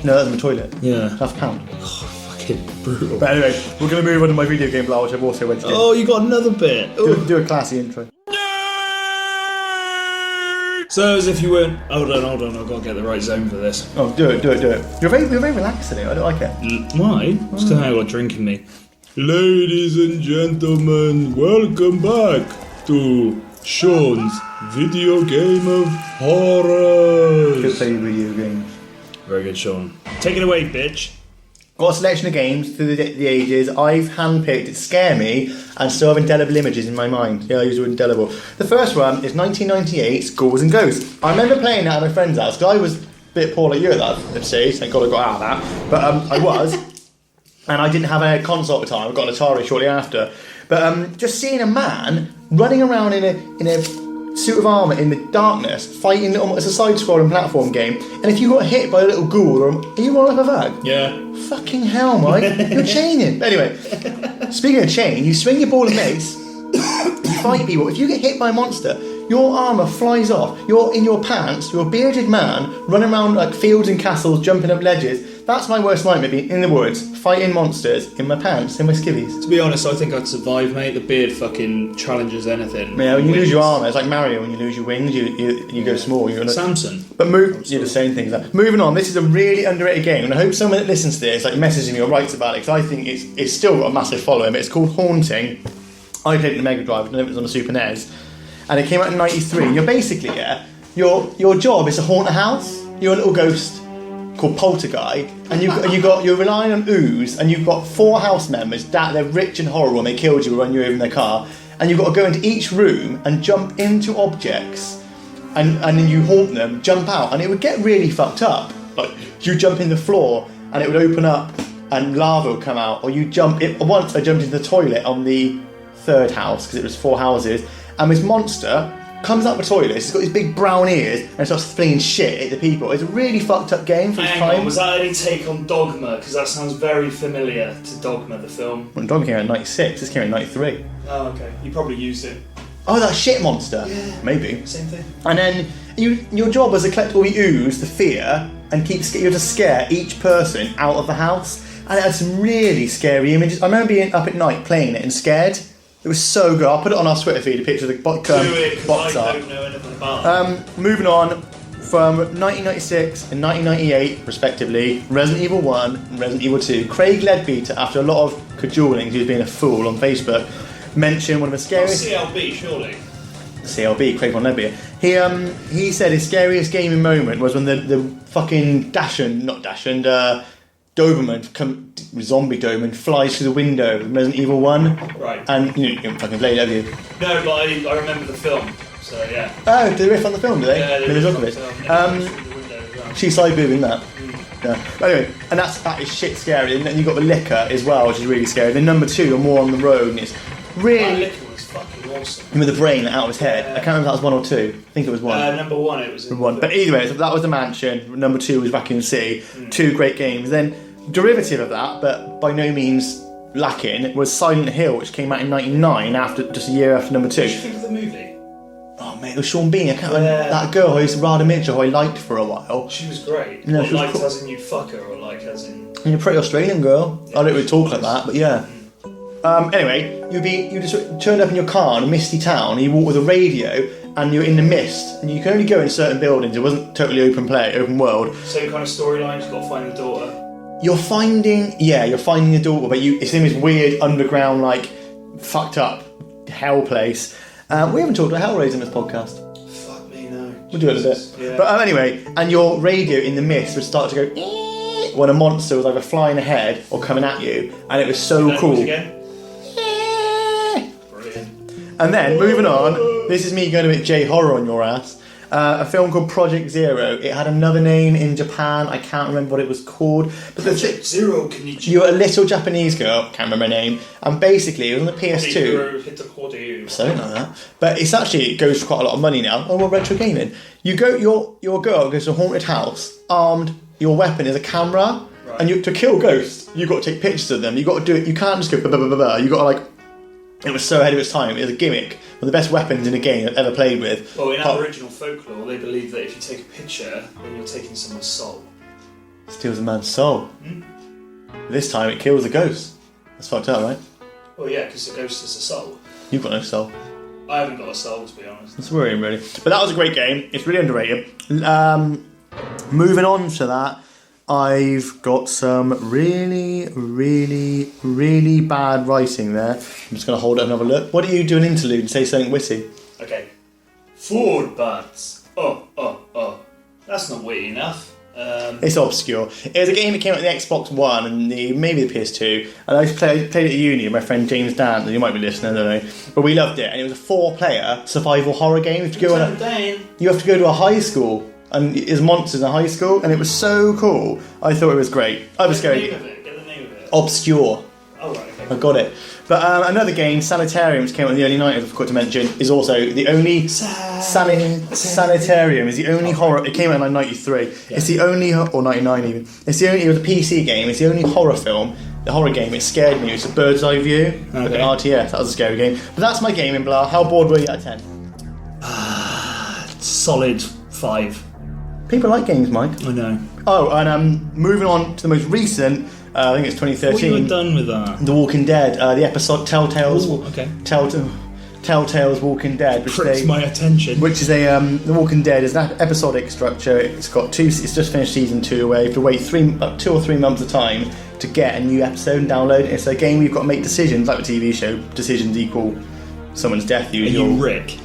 No, that's in the toilet. Yeah. Half a pound. Oh, fucking brutal. But anyway, we're going to move on to my video game blog, which I've also went to do. Oh, you got another bit. Do a classy intro. So as if you weren't. Hold on. I've got to get the right zone for this. Oh, do it. You're very relaxed today. I don't like it. Why? It's because I got a drink in me. Ladies and gentlemen, welcome back to Shaun's Video Game of Horrors. Good play video games. Very good, Shaun. Take it away, bitch. Got a selection of games through the ages. I've handpicked that scare me and still have indelible images in my mind. Yeah, I use the word indelible. The first one is 1998's Ghouls and Ghosts. I remember playing that at my friend's house because I was a bit poor like you at that stage. Thank God I got out of that. But I was. And I didn't have a console at the time. I got an Atari shortly after. But just seeing a man running around in a suit of armour in the darkness, fighting it's a side-scrolling platform game. And if you got hit by a little ghoul, are you rolling up a bag? Yeah. Fucking hell, Mike! You're chaining. Anyway, speaking of chain, you swing your ball and mace. You fight people. If you get hit by a monster, your armour flies off. You're in your pants. You're a bearded man running around like fields and castles, jumping up ledges. That's my worst nightmare, being in the woods, fighting monsters in my pants, in my skivvies. To be honest, I think I'd survive, mate. The beard fucking challenges anything. Yeah, when you lose your armour, it's like Mario. When you lose your wings, you go small. You're Samson. But you're the same thing. Moving on, this is a really underrated game, and I hope someone that listens to this messages me or writes about it, because I think it's still got a massive following. But it's called Haunting. I played it in the Mega Drive, and it was on the Super NES, and it came out in '93. You're basically your job is to haunt a house. You're a little ghost called Poltergeist, and you're relying on ooze, and you've got 4 house members that they're rich and horrible, and they killed you or run you over in their car, and you've got to go into each room and jump into objects, and then you haunt them, jump out, and it would get really fucked up. Like you jump in the floor, and it would open up, and lava would come out, or you jump. Once I jumped into the toilet on the 3rd house because it was 4 houses, and this monster comes out the toilet, it's got these big brown ears and starts flinging shit at the people. It's a really fucked up game for its time. Was that any take on Dogma? Because that sounds very familiar to Dogma, the film. When Dogma came out in '96, this came out in '93. Oh, okay. You probably used it. Oh, that shit monster? Yeah. Maybe. Same thing. And then your job was to collect all the ooze, the fear, and you had to scare each person out of the house. And it had some really scary images. I remember being up at night playing it and scared. It was so good. I'll put it on our Twitter feed, a picture of the box art. I don't know anything about it. Moving on, from 1996 and 1998, respectively, Resident Evil 1 and Resident Evil 2. Craig Leadbeater, after a lot of cajoling, he was being a fool on Facebook, mentioned one of the scariest... CLB, surely. CLB, Craig von Leadbeater. He said his scariest gaming moment was when the fucking Doberman, zombie Doberman, flies through the window in Resident Evil 1. Right. And you haven't fucking played it, have you? No, but I remember the film, so yeah. Oh, did they riff on the film, did they? Yeah, they riff on the film. She's side boobing that. Yeah. But anyway, and that is shit scary. And then you've got the liquor as well, which is really scary. Then number 2, are more on the road, and it's really... That liquor was fucking awesome. With the brain out of his head. Yeah. I can't remember if that was 1 or 2. I think it was 1. Number 1, it was in 1. But either way, so that was The Mansion. Number 2 was Raccoon City. 2 great games. Then, derivative of that, but by no means lacking, was Silent Hill, which came out in '99, just a year after number 2. What did you think of the movie? Oh mate, it was Sean Bean. I can't remember that girl who used to Radha Mitchell, who I liked for a while. She was great. No, she was liked cool. as in you fuck her, or like as in... You're a pretty Australian girl. I don't really talk like that, but yeah. Anyway, you just turned up in your car in a misty town, and you walk with a radio, and you're in the mist, and you can only go in certain buildings. It wasn't totally open world. Same kind of storyline, you've got to find the daughter. You're finding the daughter, but it's in this weird underground, fucked up hell place. We haven't talked about Hellraiser in this podcast. Fuck me, no. We'll do it in a bit. Yeah. But anyway, and your radio in the mist would start to go when a monster was either flying ahead or coming at you, and it was so cool. Again? Brilliant. And then, moving on, this is me going a bit J-horror on your ass. A film called Project Zero. It had another name in Japan. I can't remember what it was called. But Project Zero, can you... You're a little Japanese girl. Can't remember her name. And basically, it was on the PS2. Something like that. But it's actually, it goes for quite a lot of money now. Oh, well, retro gaming. You go, your girl goes to a haunted house, armed. Your weapon is a camera. Right. And to kill ghosts, you've got to take pictures of them. You've got to do it. You can't just go blah, blah, blah, blah. You've got to like... It was so ahead of its time. It was a gimmick. One of the best weapons in a game I've ever played with. Well, in Aboriginal folklore, they believe that if you take a picture, then you're taking someone's soul. Steals a man's soul. This time it kills a ghost. That's fucked up, right? Well, yeah, because the ghost is a soul. You've got no soul. I haven't got a soul, to be honest. That's worrying, really. But that was a great game. It's really underrated. Moving on to that, I've got some really, really, really bad writing there. I'm just going to hold it and have a look. What do you do an interlude and say something witty? Okay. Food buds. Oh. That's not witty enough. It's obscure. It was a game that came out on the Xbox One and maybe the PS2. And I played it at uni with my friend James Dan. You might be listening, I don't know. But we loved it. And it was a 4-player survival horror game. You have to go to a high school. And there's monsters in high school, and it was so cool. I thought it was great. I was scared. Get the name of it. Obscure. Oh, right, okay. I got it. But another game, Sanitarium, which came out in the early 90s, I forgot to mention, is also the only... Sanitarium is the only horror... It came out in like 93. Yeah. It's the only... Or 99 even. It was a PC game. It's the only horror film. The horror game, it scared me. It's a bird's eye view. Okay. Like an RTS. That was a scary game. But that's my game in Blah. How bored were you out of 10? Solid 5. People like games, Mike. I know. Oh, and moving on to the most recent, I think it's 2013. What you were done with that? The Walking Dead, the episode Telltale's. Ooh, okay. Telltale's Walking Dead, which pricks my attention. Which is The Walking Dead is an episodic structure. It's got it's just finished season 2 away. You have to wait 2 or 3 months of time to get a new episode and download it. It's a game where you've got to make decisions, like a TV show. Decisions equal someone's death. Usually. Are you Rick?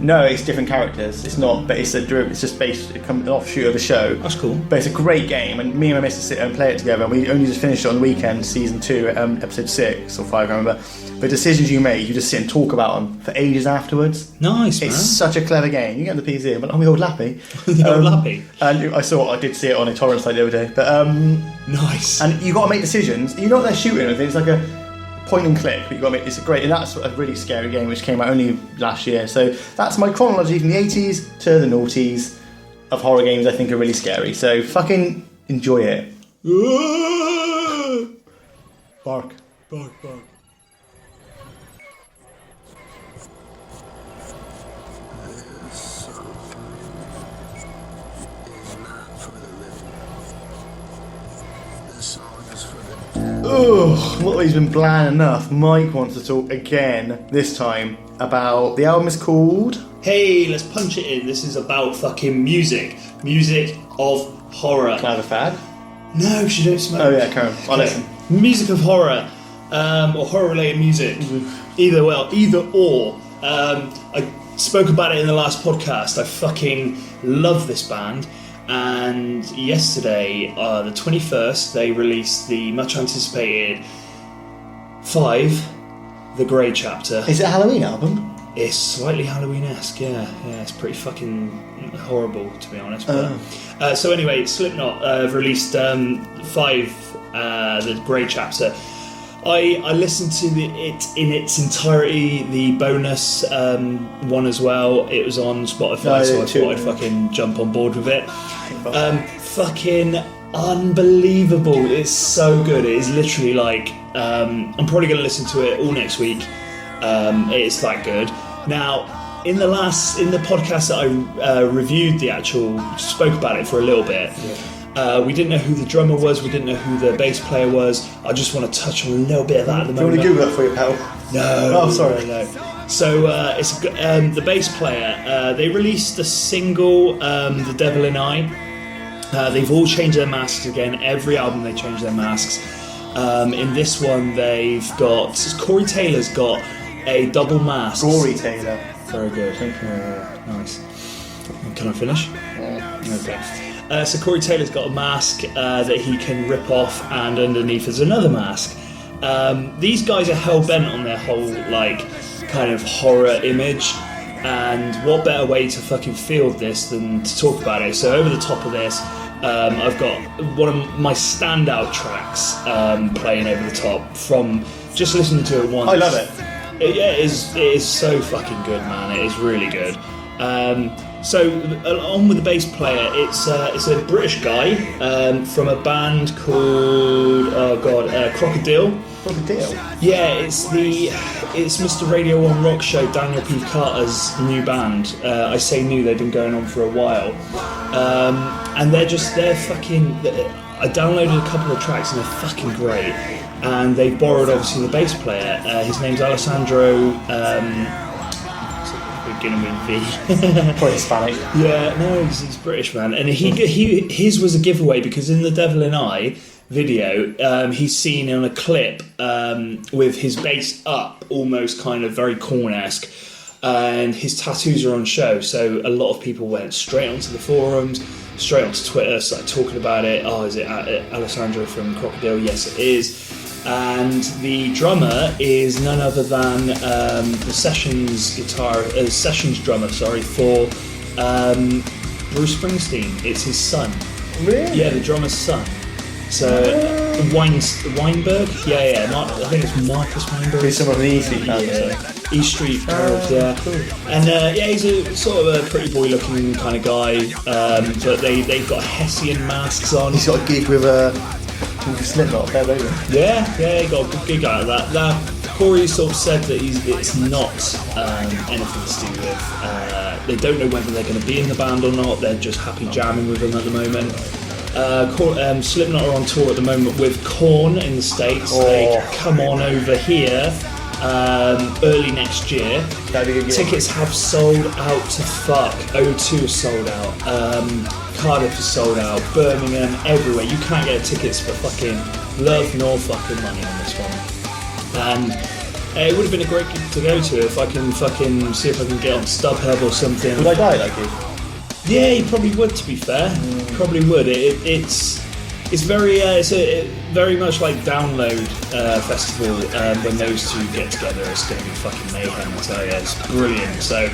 No, it's different characters. It's not, but it's just based an offshoot of a show. That's cool. But it's a great game, and me and my missus sit and play it together. And we only just finished it on the weekend, season 2, episode 6 or 5, I can't remember. The decisions you make, you just sit and talk about them for ages afterwards. Nice, man. It's such a clever game. You get the PC, but on the old Lappy. The old Lappy. And I did see it on a torrent site the other day. But nice. And you got to make decisions. You know what they're shooting or anything. It's like a point and click, but you got to make it's great, and that's a really scary game which came out only last year. So that's my chronology from the 80s to the noughties of horror games I think are really scary. So fucking enjoy it. Bark. Bark, bark. Ugh, what he's been bland enough. Mike wants to talk again, this time, about the album is called... Hey, let's punch it in. This is about fucking music. Music of horror. Can I have a fad? No, she don't smoke. Oh yeah, Karen, I'll listen. Music of horror, or horror-related music. Either or. I spoke about it in the last podcast. I fucking love this band. And yesterday, the 21st, they released the much anticipated 5, The Grey Chapter. Is it a Halloween album? It's slightly Halloween-esque, yeah. It's pretty fucking horrible, to be honest. But, so anyway, Slipknot have released 5, The Grey Chapter. I listened to it in its entirety, the bonus one as well. It was on Spotify, so I thought I'd fucking jump on board with it. Fucking unbelievable. It's so good. It is literally like, I'm probably going to listen to it all next week. It's that good. Now, in the podcast that I reviewed spoke about it for a little bit. Yeah. We didn't know who the drummer was, we didn't know who the bass player was. I just want to touch on a little bit of that at the moment. Do you want to Google that for you, pal? No. Oh, sorry. No. So, it's the bass player. They released the single, The Devil in I. They've all changed their masks again. Every album they change their masks. In this one, they've got... Corey Taylor's got a double mask. Corey Taylor. Very good. Nice. Can I finish? Okay. So Corey Taylor's got a mask that he can rip off, and underneath is another mask. These guys are hell bent on their whole kind of horror image. And what better way to fucking field this than to talk about it? So over the top of this, I've got one of my standout tracks playing over the top from just listening to it once. I love it. It is so fucking good, man. It is really good. So on with the bass player, it's a British guy from a band called Crocodile. Crocodile? Yeah, it's Mr. Radio 1 Rock Show, Daniel P. Carter's new band. I say new, they've been going on for a while. And they're fucking... I downloaded a couple of tracks and they're fucking great. And they borrowed, obviously, the bass player. His name's Alessandro... beginning with V. Probably Hispanic. Yeah, no, he's British, man. And his was a giveaway because in the Devil in I video, he's seen on a clip with his bass up, almost kind of very Korn-esque, and his tattoos are on show. So a lot of people went straight onto the forums, straight onto Twitter, started talking about it. Oh, is it Alessandro from Crocodile? Yes, it is. And the drummer is none other than the sessions drummer, for Bruce Springsteen. It's his son. Really? Yeah, the drummer's son. So Weinberg. Yeah. I think it's Marcus Weinberg. He's someone from the E Street band. Yeah. E Street Harold, yeah. Cool. And he's a sort of a pretty boy looking kind of guy. But they've got Hessian masks on. He's got a gig with Slipknot, fair baby. Yeah, he got a good gig out of that. Now, Corey sort of said that it's not anything to do with. They don't know whether they're going to be in the band or not. They're just happy jamming with them at the moment. Slipknot are on tour at the moment with Korn in the States. They come on over here early next year. Tickets have sold out to fuck. O2 is sold out. Cardiff is sold out. Birmingham, everywhere. You can't get tickets for fucking love nor fucking money on this one. And it would have been a great gig to go to if I can fucking see if I can get on StubHub or something. Would I die like you? Yeah, you probably would. To be fair, probably would. It's very very much like Download Festival. When those two get together, it's going to be fucking mayhem. I tell you, it's brilliant. So,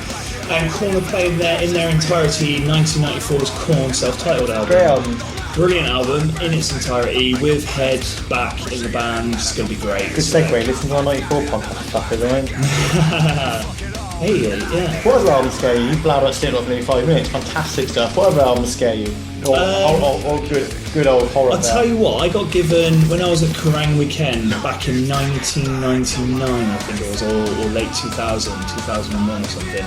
and Korn are playing there in their entirety. 1994's Korn self-titled album. Great album. Brilliant album in its entirety with Head back in the band. It's going to be great. Good segue. Listen to our 94 podcast, fuckers, right? Hey, yeah. What other albums scare you? You blabbed out Slipknot for nearly 5 minutes. Fantastic stuff. What other albums scare you? Or good old horror. I'll tell you what, I got given when I was at Kerrang Weekend back in 1999, I think it was, or late 2000, 2001 or something.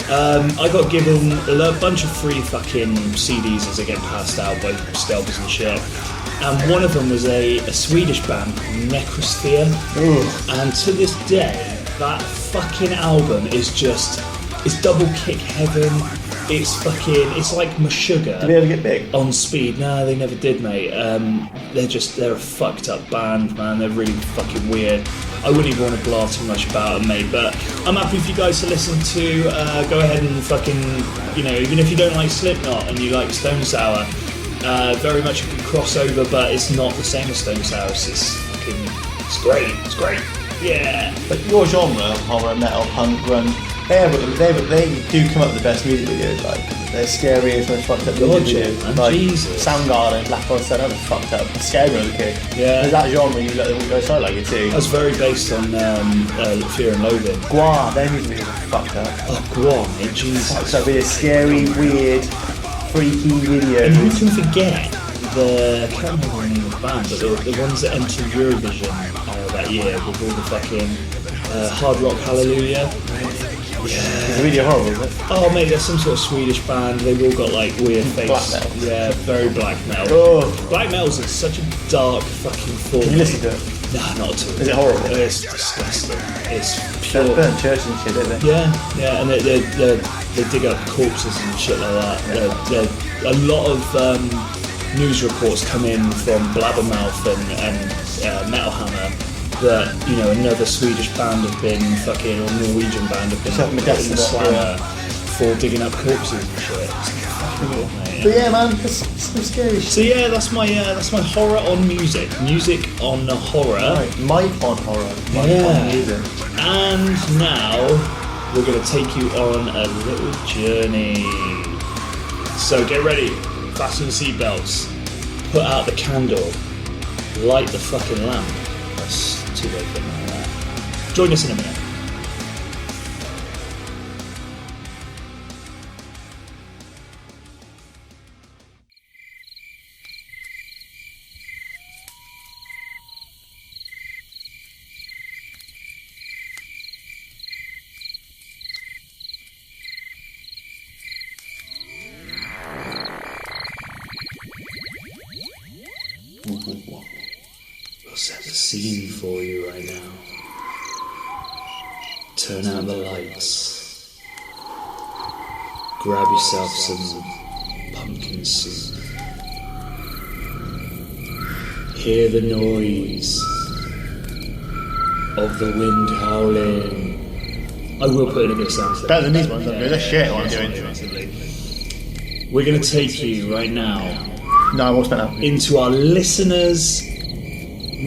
I got given a bunch of free fucking CDs as they get passed out by scalpers and shit. And one of them was a Swedish band called Necrosphere. And to this day, that fucking album is it's double kick heaven. It's like Meshuggah. Did they ever get big? On speed. No, they never did, mate. They're a fucked up band, man. They're really fucking weird. I wouldn't even want to blah too much about them, mate, but I'm happy for you guys to listen to. Go ahead and fucking, even if you don't like Slipknot and you like Stone Sour, very much a good crossover, but it's not the same as Stone Sour. It's great. It's great. Yeah. But your genre, horror, metal, punk, grunge, they do come up with the best music videos. Like they're scary as much fucked up music videos. Like Jesus. Soundgarden, Black Hole Sun, that was fucked up. It scared me as a kid. Yeah. There's that genre you guys like it too. That's very based on Fear and Loathing. Guar, their music videos are fucked up. Oh, Guar, mate, Jesus. Fucked up with scary, weird, freaky videos. And who can forget I can't remember the name of the band, but the ones that entered Eurovision that year with all the fucking Hard Rock Hallelujah. Yeah. It's really horrible, isn't it? Oh mate, there's some sort of Swedish band. They've all got like weird face. Black metal. Yeah, very black metal. Oh. Black metal's such a dark fucking form. Can you listen to it? Nah, not at all. Is it horrible? It's disgusting. It's pure. They burn churches and shit, don't they? Yeah, and they dig up corpses and shit like that. A lot of news reports come in from Blabbermouth and Metal Hammer that another Swedish band have been or Norwegian band have been put in the slammer for digging up corpses and shit. Cool, mate. But yeah, man, that's so scary. So yeah, that's my horror on music. Music on horror. Right, Mike on horror. Mike Yeah. on music. And now we're going to take you on a little journey. So get ready, fasten your seatbelts, put out the candle, light the fucking lamp. That's too late for that. Join us in a minute. We'll set the scene for you right now. Turn out the lights. Grab yourself some pumpkin soup. Hear the noise of the wind howling. I will put in a bit of sound. Better than these ones, I'm doing. That's shit what I'm doing. We're going to take you right now No, I won't spend that. into our listeners'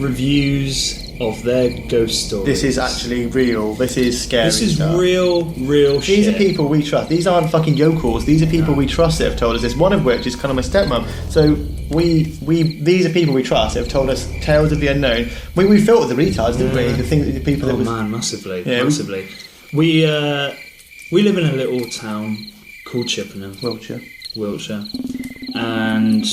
reviews of their ghost stories. This is actually real. This is scary. This is stuff. real shit. These are people we trust. These aren't fucking yokels. These are people we trust that have told us this. One of which is kind of my stepmom. So these are people we trust that have told us tales of the unknown. We filtered the retards, didn't we? The thing that the people that was massively, Yeah, massively. We live in a little town called Chippenham, Wiltshire, and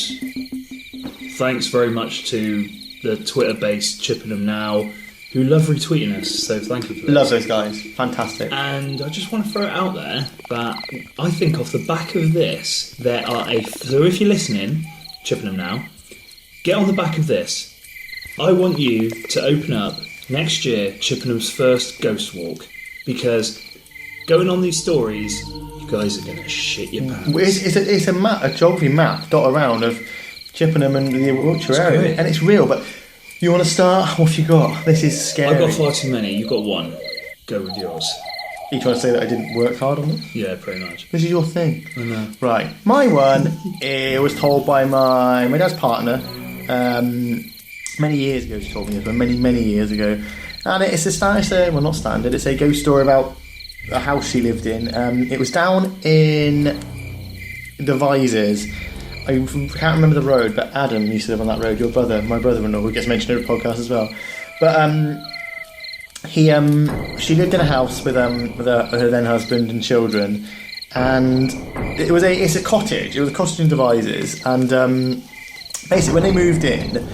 thanks very much to the Twitter-based Chippenham Now, who love retweeting us. So thank you for that. Love those guys. Fantastic. And I just want to throw it out there that I think off the back of this, there are so if you're listening, Chippenham Now, get on the back of this. I want you to open up next year Chippenham's first ghost walk, because going on these stories, you guys are going to shit your pants. It's a geography map dot around of Chippenham and the Wiltshire area, great. and it's real. But you want to start? What have you got? This is scary. I've got far too many. You've got one. Go with yours. You trying to say that I didn't work hard on this? Yeah, pretty much. This is your thing. I know. Right. My one was told by my dad's partner many years ago. She told me this one many years ago, and it's not standard. It's a ghost story about a house she lived in. It was down in Devizes. I can't remember the road, but Adam used to live on that road. Your brother, my brother-in-law, who gets mentioned in the podcast as well. But she lived in a house with her then husband and children, and it's a cottage. It was a cottage in Devizes, and basically when they moved in,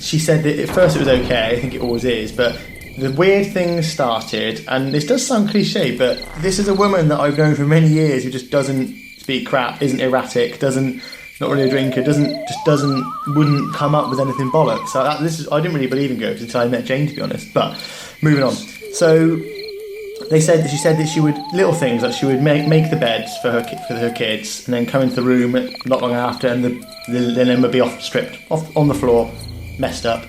she said that at first it was okay. I think it always is, but the weird things started, and this does sound cliche, but this is a woman that I've known for many years who just doesn't speak crap, isn't erratic, not really a drinker, wouldn't come up with anything bollocks. So I didn't really believe in ghosts until I met Jane, to be honest. But moving on. So she said that she would little things like she would make the beds for her kids, and then come into the room not long after, and the linen would be stripped off on the floor, messed up.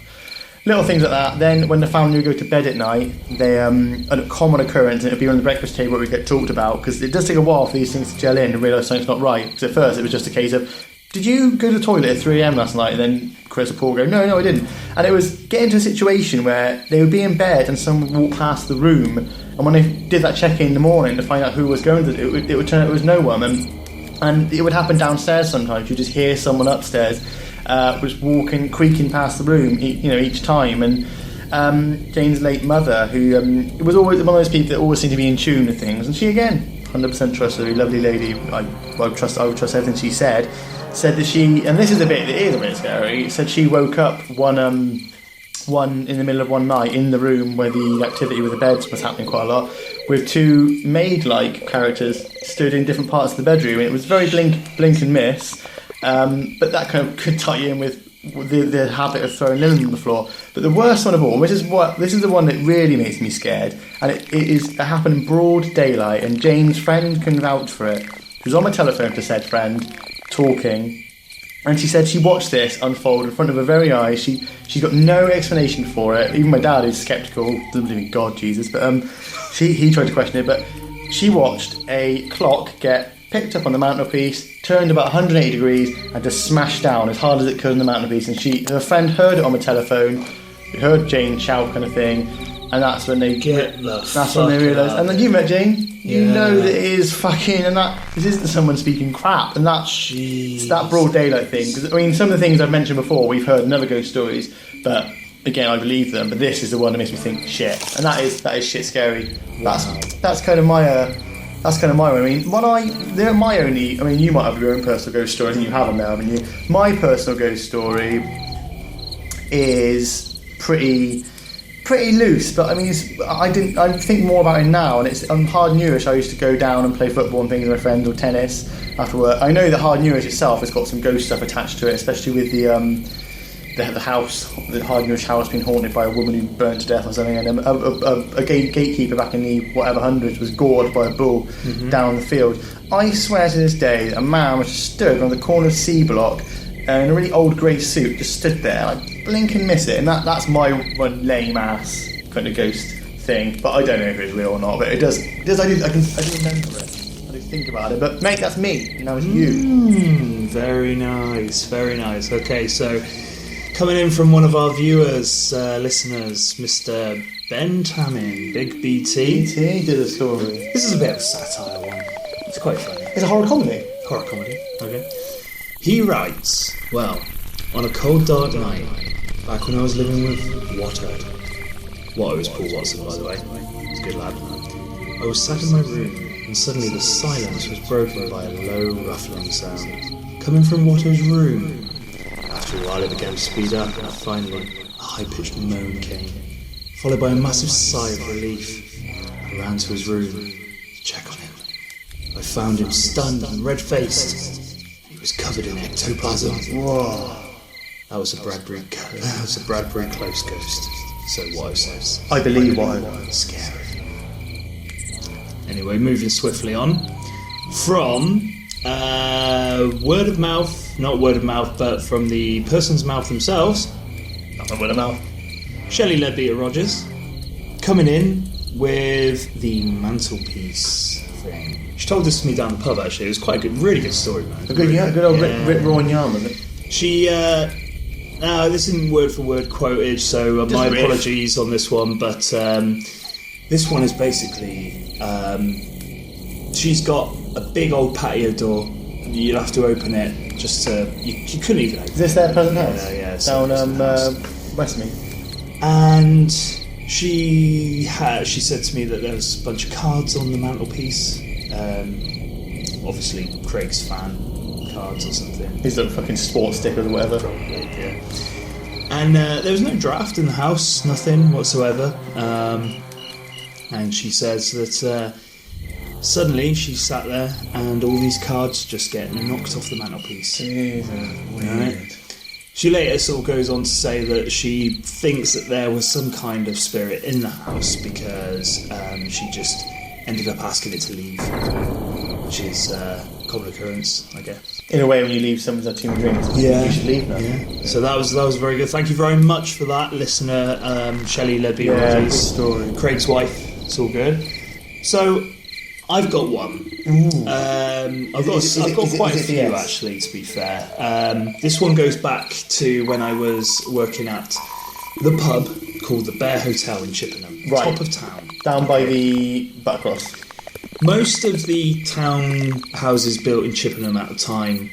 Little things like that. Then when the family would go to bed at night, a common occurrence, and it would be on the breakfast table where we get talked about, because it does take a while for these things to gel in and realise something's not right. Because at first it was just a case of, did you go to the toilet at 3 a.m. last night? And then Chris or Paul go, no, I didn't. And it was getting to a situation where they would be in bed and someone would walk past the room, and when they did that check in the morning to find out who was going to do it, it would turn out it was no one. And it would happen downstairs sometimes. You just hear someone upstairs was creaking past the room, each time. And Jane's late mother, who was always one of those people that always seemed to be in tune with things, and she again, 100% trustworthy, lovely lady. I would trust everything she said that she, and this is a bit scary. Said she woke up one in the middle of one night in the room where the activity with the beds was happening quite a lot, with two maid-like characters stood in different parts of the bedroom. And it was very blink and miss. But that kind of could tie in with the habit of throwing linen on the floor. But the worst one of all, this is the one that really makes me scared, and it happened in broad daylight, and Jane's friend can vouch for it. She was on my telephone to said friend, talking, and she said she watched this unfold in front of her very eyes. She got no explanation for it. Even my dad, who's sceptical, doesn't believe in God, Jesus, but he tried to question it, but she watched a clock get picked up on the mantelpiece, turned about 180 degrees, and just smashed down as hard as it could on the mantelpiece. And her friend heard it on the telephone, heard Jane shout, kind of thing, and that's when they realised. And then you met Jane, you know that it is fucking, and this isn't someone speaking crap, and it's that broad daylight thing. Because I mean, some of the things I've mentioned before, we've heard in other ghost stories, but again, I believe them. But this is the one that makes me think shit, and that is shit scary. Wow. That's kind of my. That's kind of my way. I mean, you might have your own personal ghost story, and you have them now, haven't you? My personal ghost story is pretty loose, but I mean, I think more about it now, and I'm hard newish. I used to go down and play football and things with my friends, or tennis after work. I know that hard newish itself has got some ghost stuff attached to it, especially with the house, the hard newish house being haunted by a woman who burned to death or something, and a gatekeeper back in the whatever hundreds was gored by a bull down the field. I swear to this day that a man was stood on the corner of C Block in a really old grey suit, just stood there. I blink and miss it, and that's my one lame ass kind of ghost thing. But I don't know if it's real or not. But it does. I do remember it. I do think about it. But mate, that's me. Now it's you. Very nice. Very nice. Okay, so. Coming in from one of our viewers, listeners, Mr. Ben Tamin, Big BT. BT did a story. This is a bit of a satire one. It's quite funny. It's a horror comedy. Horror comedy, okay. He writes, well, on a cold dark night, back when I was living with Watto was Paul Watson, by the way. He's a good lad. I was sat in my room, and suddenly the silence was broken by a low, ruffling sound, coming from Watto's room. After a while it began to speed up, and finally a high-pitched moan came, followed by a massive sigh of relief. I ran to his room to check on him. I found him stunned and red-faced. He was covered in ectoplasm. Whoa! That was a Bradbury Close ghost, so Watto says. I believe Watto. Scary. Anyway, moving swiftly on. From word of mouth, not word of mouth, but from the person's mouth themselves. Not my word of mouth. Shelley Leadbeater Rogers, coming in with the mantelpiece thing. She told this to me down the pub, actually. It was quite a good, really good story, man. Good old Rip Rowan yarn, wasn't it? She, this isn't word for word quoted, so my apologies on this one, but this one is basically, she's got a big old patio door. You'd have to open it just to... You couldn't even open it. Is this their present house? Yeah. Down Westmead. And she said to me that there was a bunch of cards on the mantelpiece. Obviously Craig's fan cards or something. His little fucking sports stickers or whatever. Probably, yeah. And there was no draft in the house, nothing whatsoever. And she says that... suddenly she sat there and all these cards just get knocked off the mantelpiece. Right. She later sort of goes on to say that she thinks that there was some kind of spirit in the house because she just ended up asking it to leave, which is a common occurrence, I guess. In a way, when you leave someone's had too many drinks, you should leave now. Yeah. So that was very good. Thank you very much for that, listener, Shelley Leadbeater Rogers. Good story. Craig's wife. It's all good. So I've got one. I've got quite a few, actually, to be fair. This one goes back to when I was working at the pub called the Bear Hotel in Chippenham, top of town. Down by the Buttercross. Most of the town houses built in Chippenham at the time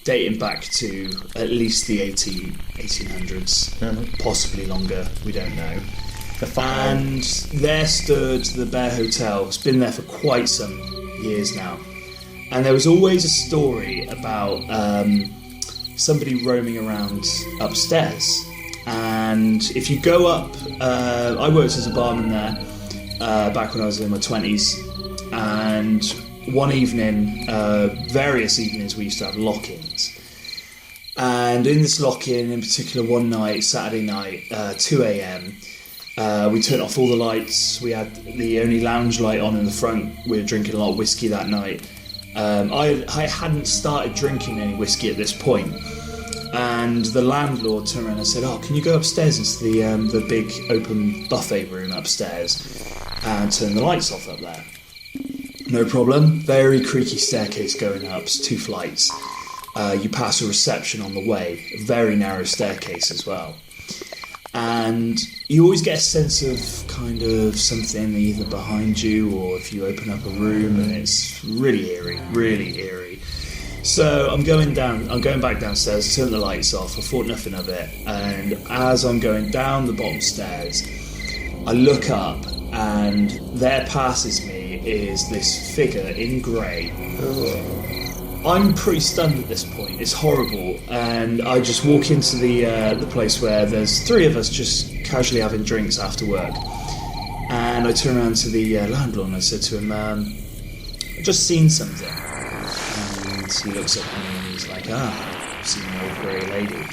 dating back to at least the 1800s, possibly longer, we don't know. And there stood the Bear Hotel. It's been there for quite some years now. And there was always a story about somebody roaming around upstairs. And if you go up... I worked as a barman there back when I was in my 20s. And one evening, various evenings, we used to have lock-ins. And in this lock-in, in particular one night, Saturday night, 2 a.m, we turned off all the lights. We had the only lounge light on in the front. We were drinking a lot of whiskey that night. I hadn't started drinking any whiskey at this point. And the landlord turned around and said, "Oh, can you go upstairs into the big open buffet room upstairs and turn the lights off up there?" No problem. Very creaky staircase going up. It's 2 flights. You pass a reception on the way. A very narrow staircase as well. And you always get a sense of kind of something either behind you or if you open up a room, and it's really eerie, really eerie. So I'm going back downstairs, turn the lights off, I thought nothing of it, and as I'm going down the bottom stairs, I look up and there passes me is this figure in grey. I'm pretty stunned at this point, it's horrible, and I just walk into the place where there's 3 of us just casually having drinks after work, and I turn around to the landlord and I said to him, I've just seen something. And he looks up at me and he's like, I've seen an old grey lady.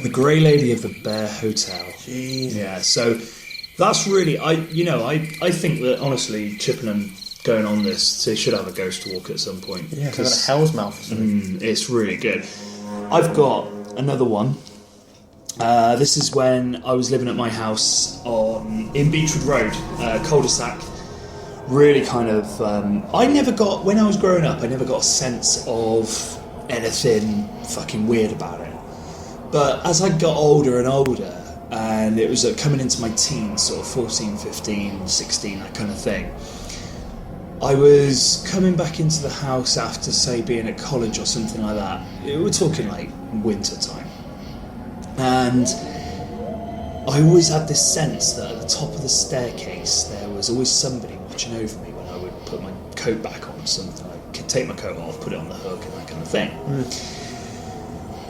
The grey lady of the Bear Hotel. Jeez. Yeah, so that's really, I think that honestly, Chippenham going on this, they should have a ghost walk at some point. Yeah, it's like a hell's mouth or something. It's really good. I've got another one. This is when I was living at my house in Beechwood Road, cul-de-sac. Really kind of, when I was growing up, I never got a sense of anything fucking weird about it. But as I got older and older, and it was coming into my teens, sort of 14, 15, 16, that kind of thing, I was coming back into the house after, say, being at college or something like that. We're talking like winter time. And I always had this sense that at the top of the staircase there was always somebody watching over me when I would put my coat back on or something. I could take my coat off, put it on the hook and that kind of thing.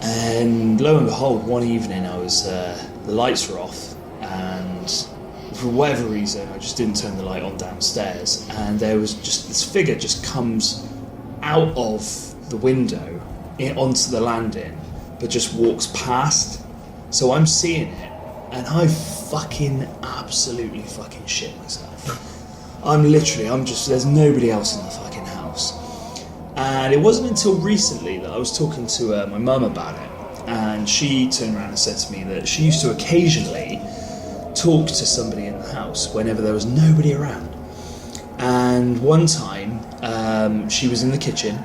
And lo and behold, one evening I was, the lights were off, and for whatever reason I just didn't turn the light on downstairs, and there was just this figure just comes out of the window onto the landing, but just walks past. So I'm seeing it, and I fucking absolutely fucking shit myself. There's nobody else in the fucking house. And it wasn't until recently that I was talking to my mum about it, and she turned around and said to me that she used to occasionally talk to somebody in the house whenever there was nobody around. And one time, she was in the kitchen,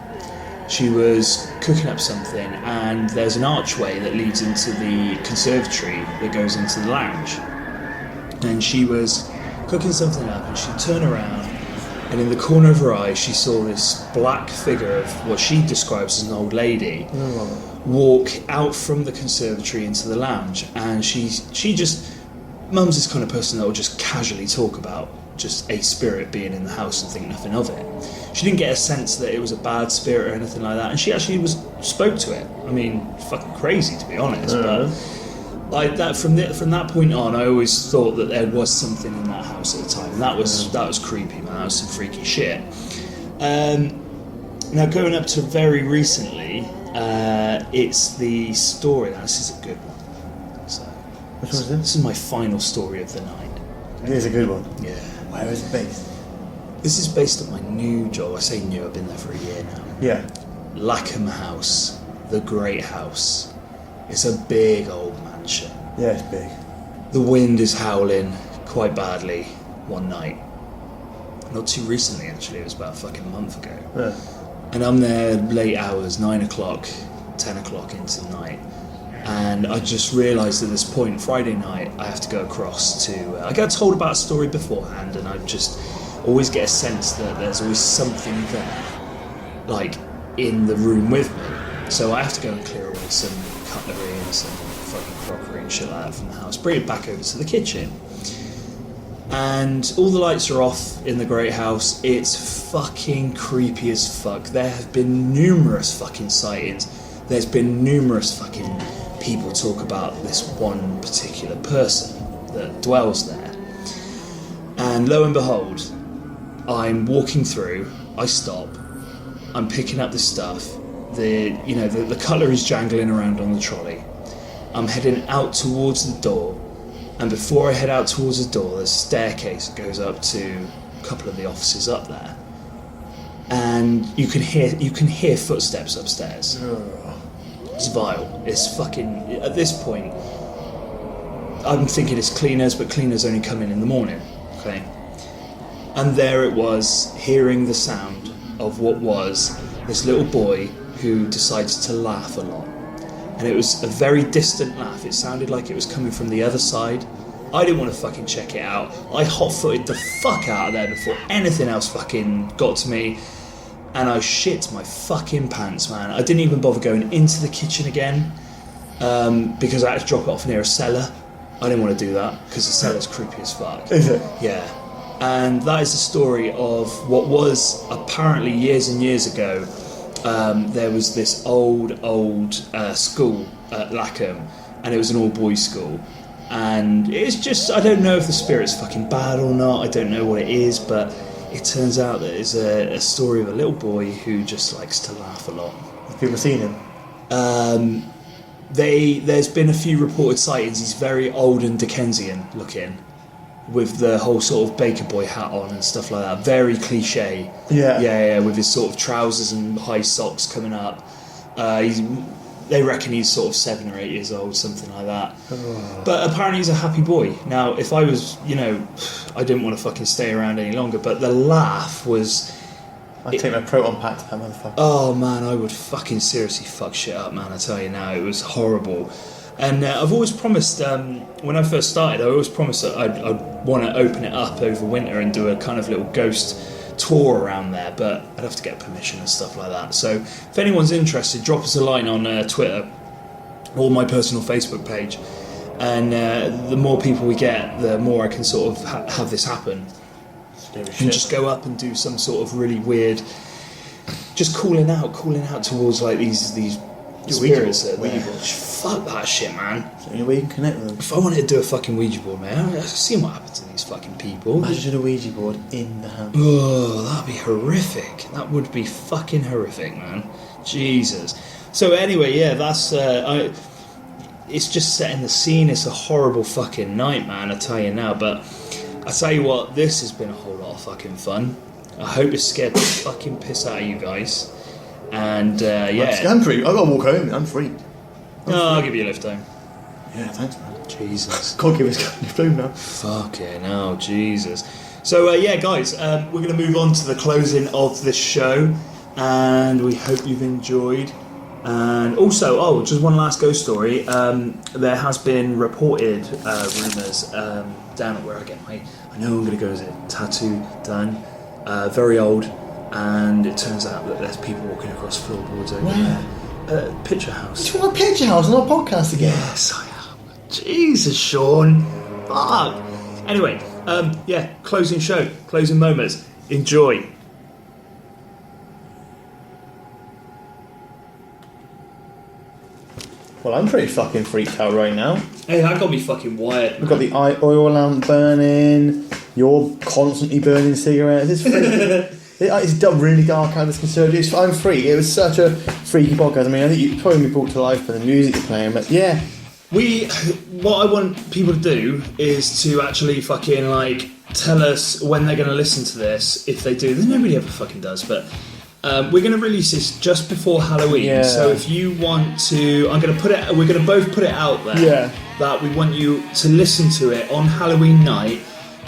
she was cooking up something, and there's an archway that leads into the conservatory that goes into the lounge. And she was cooking something up, and she turned around, and in the corner of her eye she saw this black figure of what she describes as an old lady walk out from the conservatory into the lounge. And Mum's this kind of person that will just casually talk about just a spirit being in the house and think nothing of it. She didn't get a sense that it was a bad spirit or anything like that, and she actually spoke to it. I mean, fucking crazy to be honest, but from that point on, I always thought that there was something in that house at the time, and that was creepy, man. That was some freaky shit. Now going up to very recently, it's the story. Now this is a good one. So, which one is this? This is my final story of the night. It is a good one. Yeah. Where is it based? This is based on my new job. I say new, I've been there for a year now. Yeah. BLAHcast House, the Great House. It's a big old mansion. Yeah, it's big. The wind is howling quite badly one night. Not too recently, actually. It was about a fucking month ago. Yeah. And I'm there late hours, 9 o'clock, 10 o'clock into the night. And I just realised at this point, Friday night, I have to go across to... I got told about a story beforehand, and I just always get a sense that there's always something there, like, in the room with me. So I have to go and clear away some cutlery and some fucking crockery and shit like that from the house, bring it back over to the kitchen. And all the lights are off in the Great House. It's fucking creepy as fuck. There have been numerous fucking sightings. There's been numerous fucking people talk about this one particular person that dwells there. And lo and behold, I'm walking through, I stop, I'm picking up the stuff, the cutlery's jangling around on the trolley. I'm heading out towards the door, and before I head out towards the door, there's a staircase that goes up to a couple of the offices up there. And you can hear footsteps upstairs. It's vile. It's fucking... At this point, I'm thinking it's cleaners, but cleaners only come in the morning, okay? And there it was, hearing the sound of what was this little boy who decided to laugh a lot. And it was a very distant laugh. It sounded like it was coming from the other side. I didn't want to fucking check it out. I hot-footed the fuck out of there before anything else fucking got to me. And I shit my fucking pants, man. I didn't even bother going into the kitchen again because I had to drop it off near a cellar. I didn't want to do that because the cellar's creepy as fuck. Is it? Yeah. And that is the story of what was apparently years and years ago. There was this old school at BLAHcast, and it was an all-boys school. And it's just, I don't know if the spirit's fucking bad or not, I don't know what it is, but it turns out that it's a story of a little boy who just likes to laugh a lot. Have people seen him? There's been a few reported sightings. He's very old and Dickensian looking, with the whole sort of baker boy hat on and stuff like that. Very cliche. Yeah, with his sort of trousers and high socks coming up. They reckon he's sort of 7 or 8 years old, something like that. Oh. But apparently he's a happy boy. Now, if I was, I didn't want to fucking stay around any longer, but the laugh was... I'd take my proton pack to that motherfucker. Oh, man, I would fucking seriously fuck shit up, man, I tell you now. It was horrible. And I've always promised, when I first started, I always promised that I'd want to open it up over winter and do a kind of little ghost tour around there, but I'd have to get permission and stuff like that. So if anyone's interested, drop us a line on Twitter or my personal Facebook page, and the more people we get, the more I can sort of have this happen. And just go up and do some sort of really weird, just calling out towards like these spirits that are there. Fuck that shit, man. Is there any way you can connect with them? If I wanted to do a fucking Ouija board, man, I've seen what happens to these fucking people. Imagine a Ouija board in the house. Oh, that'd be horrific. That would be fucking horrific, man. Jesus. So anyway, yeah, that's... it's just setting the scene. It's a horrible fucking night, man, I tell you now. But I tell you what, this has been a whole lot of fucking fun. I hope it scared the fucking piss out of you guys. And, yeah. I'm free. I've got to walk home. I'm free. I'll give you a lift home. Yeah, thanks, man. Jesus. Can't give us a lift home now. Fucking hell, Jesus. So, yeah, guys, we're going to move on to the closing of this show, and we hope you've enjoyed. And also, just one last ghost story. There has been reported rumours down at where I get my... I know I'm going to go as a tattoo done. Very old, and it turns out that there's people walking across floorboards over there. Picture House. You want a Picture House on our podcast again? Yes, I am. Jesus, Shaun. Fuck. Anyway, yeah, closing moments. Enjoy. Well, I'm pretty fucking freaked out right now. Hey, that got me fucking wired. We've got the oil lamp burning. You're constantly burning cigarettes. It's freaky. It's really dark out of this conservative. I'm freaked. It was such a freaky podcast. I mean, I think you probably be brought to life by the music you're playing, but yeah. What I want people to do is to actually fucking like tell us when they're going to listen to this. If they do, then nobody ever fucking does. But we're going to release this just before Halloween. Yeah. So if you want to, we're going to both put it out there. Yeah. That we want you to listen to it on Halloween night.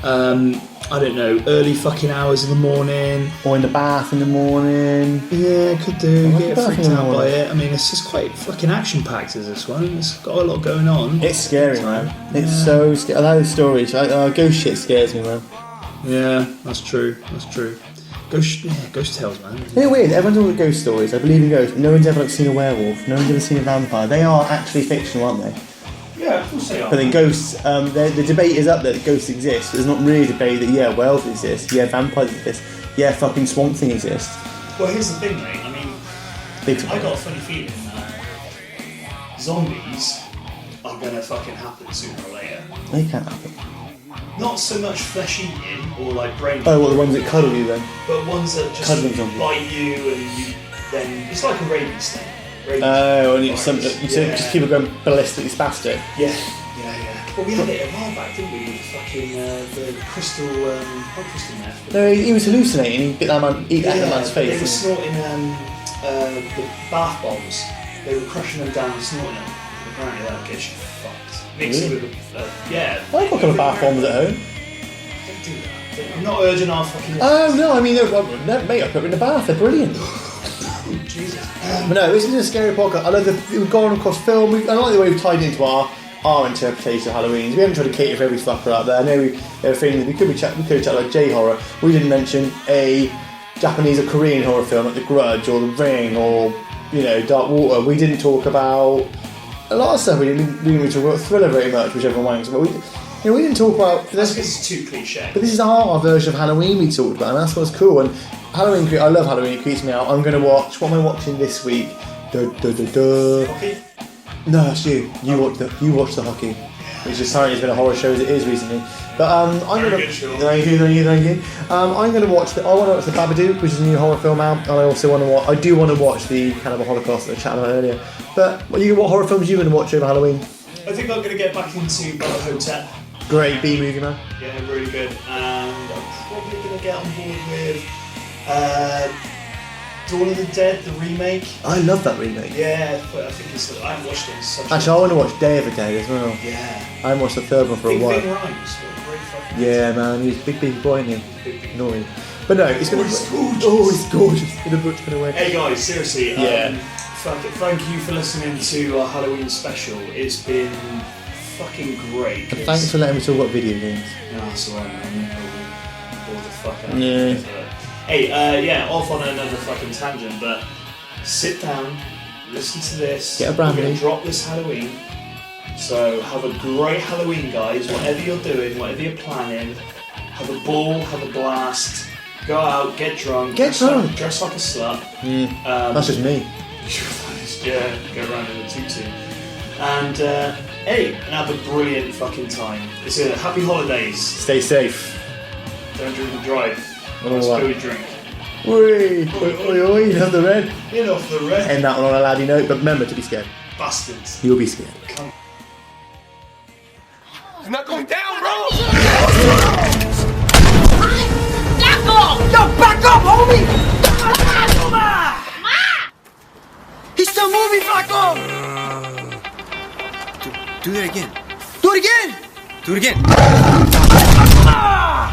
I don't know, early fucking hours in the morning. Or in the bath in the morning. Yeah, could do. Get freaked out by it. I mean, it's just quite fucking action-packed as this one. It's got a lot going on. It's scary, man. It's so scary. I like the stories. Ghost shit scares me, man. Yeah, that's true. Ghost tales, man. Isn't it weird? Everyone's all ghost stories. I believe in ghosts. No one's ever seen a werewolf. No one's ever seen a vampire. They are actually fictional, aren't they? Yeah, of course they are. But then ghosts, the debate is up there that ghosts exist. There's not really a debate that, yeah, werewolves exist, yeah, vampires exist, yeah, fucking Swamp Thing exists. Well, here's the thing, mate. I mean, I got a funny feeling that zombies are going to fucking happen sooner or later. They can't happen. Not so much flesh eating or like brain. Oh, well, the ones that cuddle you then? But ones that just bite you and you then... It's like a rabies thing. Oh, and just people going ballistically spastic. Yeah. Well, we had it a while back, didn't we? With fucking the crystal, not crystal meth. No, he was hallucinating. He bit that man's face. They were snorting the bath bombs. They were crushing them down and snorting them. Apparently that gets you fucked. Mixed with I've got a couple of bath bombs at home. Don't do that. I'm not urging our fucking... Oh, no, I mean, mate, I put them in the bath. They're brilliant. Jesus. But no, this isn't a scary podcast. I love we've gone across film. I like the way we've tied into our interpretation of Halloween. We haven't tried to cater for every fucker out there. I know there are things we could have chatted like J-horror. We didn't mention a Japanese or Korean horror film like The Grudge or The Ring or, you know, Dark Water. We didn't talk about a lot of stuff. We didn't really talk about Thriller very much, which everyone wanks. But we didn't talk about... That's because it's too cliche. But this is our version of Halloween we talked about, and that's what's cool. And Halloween, I love Halloween, it creeps me out. I'm going to watch... What am I watching this week? Hockey? No, it's you. You watch the hockey, which is apparently has been a horror show as it is recently. But I'm going to. Thank you. I'm going to watch I want to watch the Babadook, which is a new horror film out, and I also want to watch. I do want to watch the Cannibal Holocaust that I chatted about earlier. But what horror films are you going to watch over Halloween? I think I'm going to get back into BLAHcast. Great B movie, man. Yeah, really good. And I'm probably going to get on board with Dawn of the Dead, the remake. I love that remake. Yeah, but I think I haven't watched it in such Actually, I want to watch Day of the Dead as well. Yeah. I haven't watched the third one for a while. Big Rhymes, what a great fucking... Yeah, man, he's a big boy, isn't he? Annoying. But no, it's going to... It's gorgeous. Oh, it's gorgeous. The book's going to win. Hey guys, seriously, Yeah. Thank you for listening to our Halloween special. It's been fucking great. And thanks for letting me talk about video games. No, that's alright, man. Bore the fuck out. Yeah. Hey, off on another fucking tangent, but sit down, listen to this. Get a brand We're going new. to drop this Halloween. So have a great Halloween, guys. Whatever you're doing, whatever you're planning, have a ball, have a blast. Go out, get drunk. Dress like a slut. That's just me. Yeah, go around in a tutu. And have a brilliant fucking time. It's a happy holidays. Stay safe. Don't drink and drive. Oh, Let's wow. go drink. Oi, you off the red. Get off the red. End that one on a laddie note, but remember to be scared. Bastards. You'll be scared. It's not going down, bro! Back off! Yo, back up, homie! He's still moving, Flacco! Do that again. Do it again! Do it again. Ah!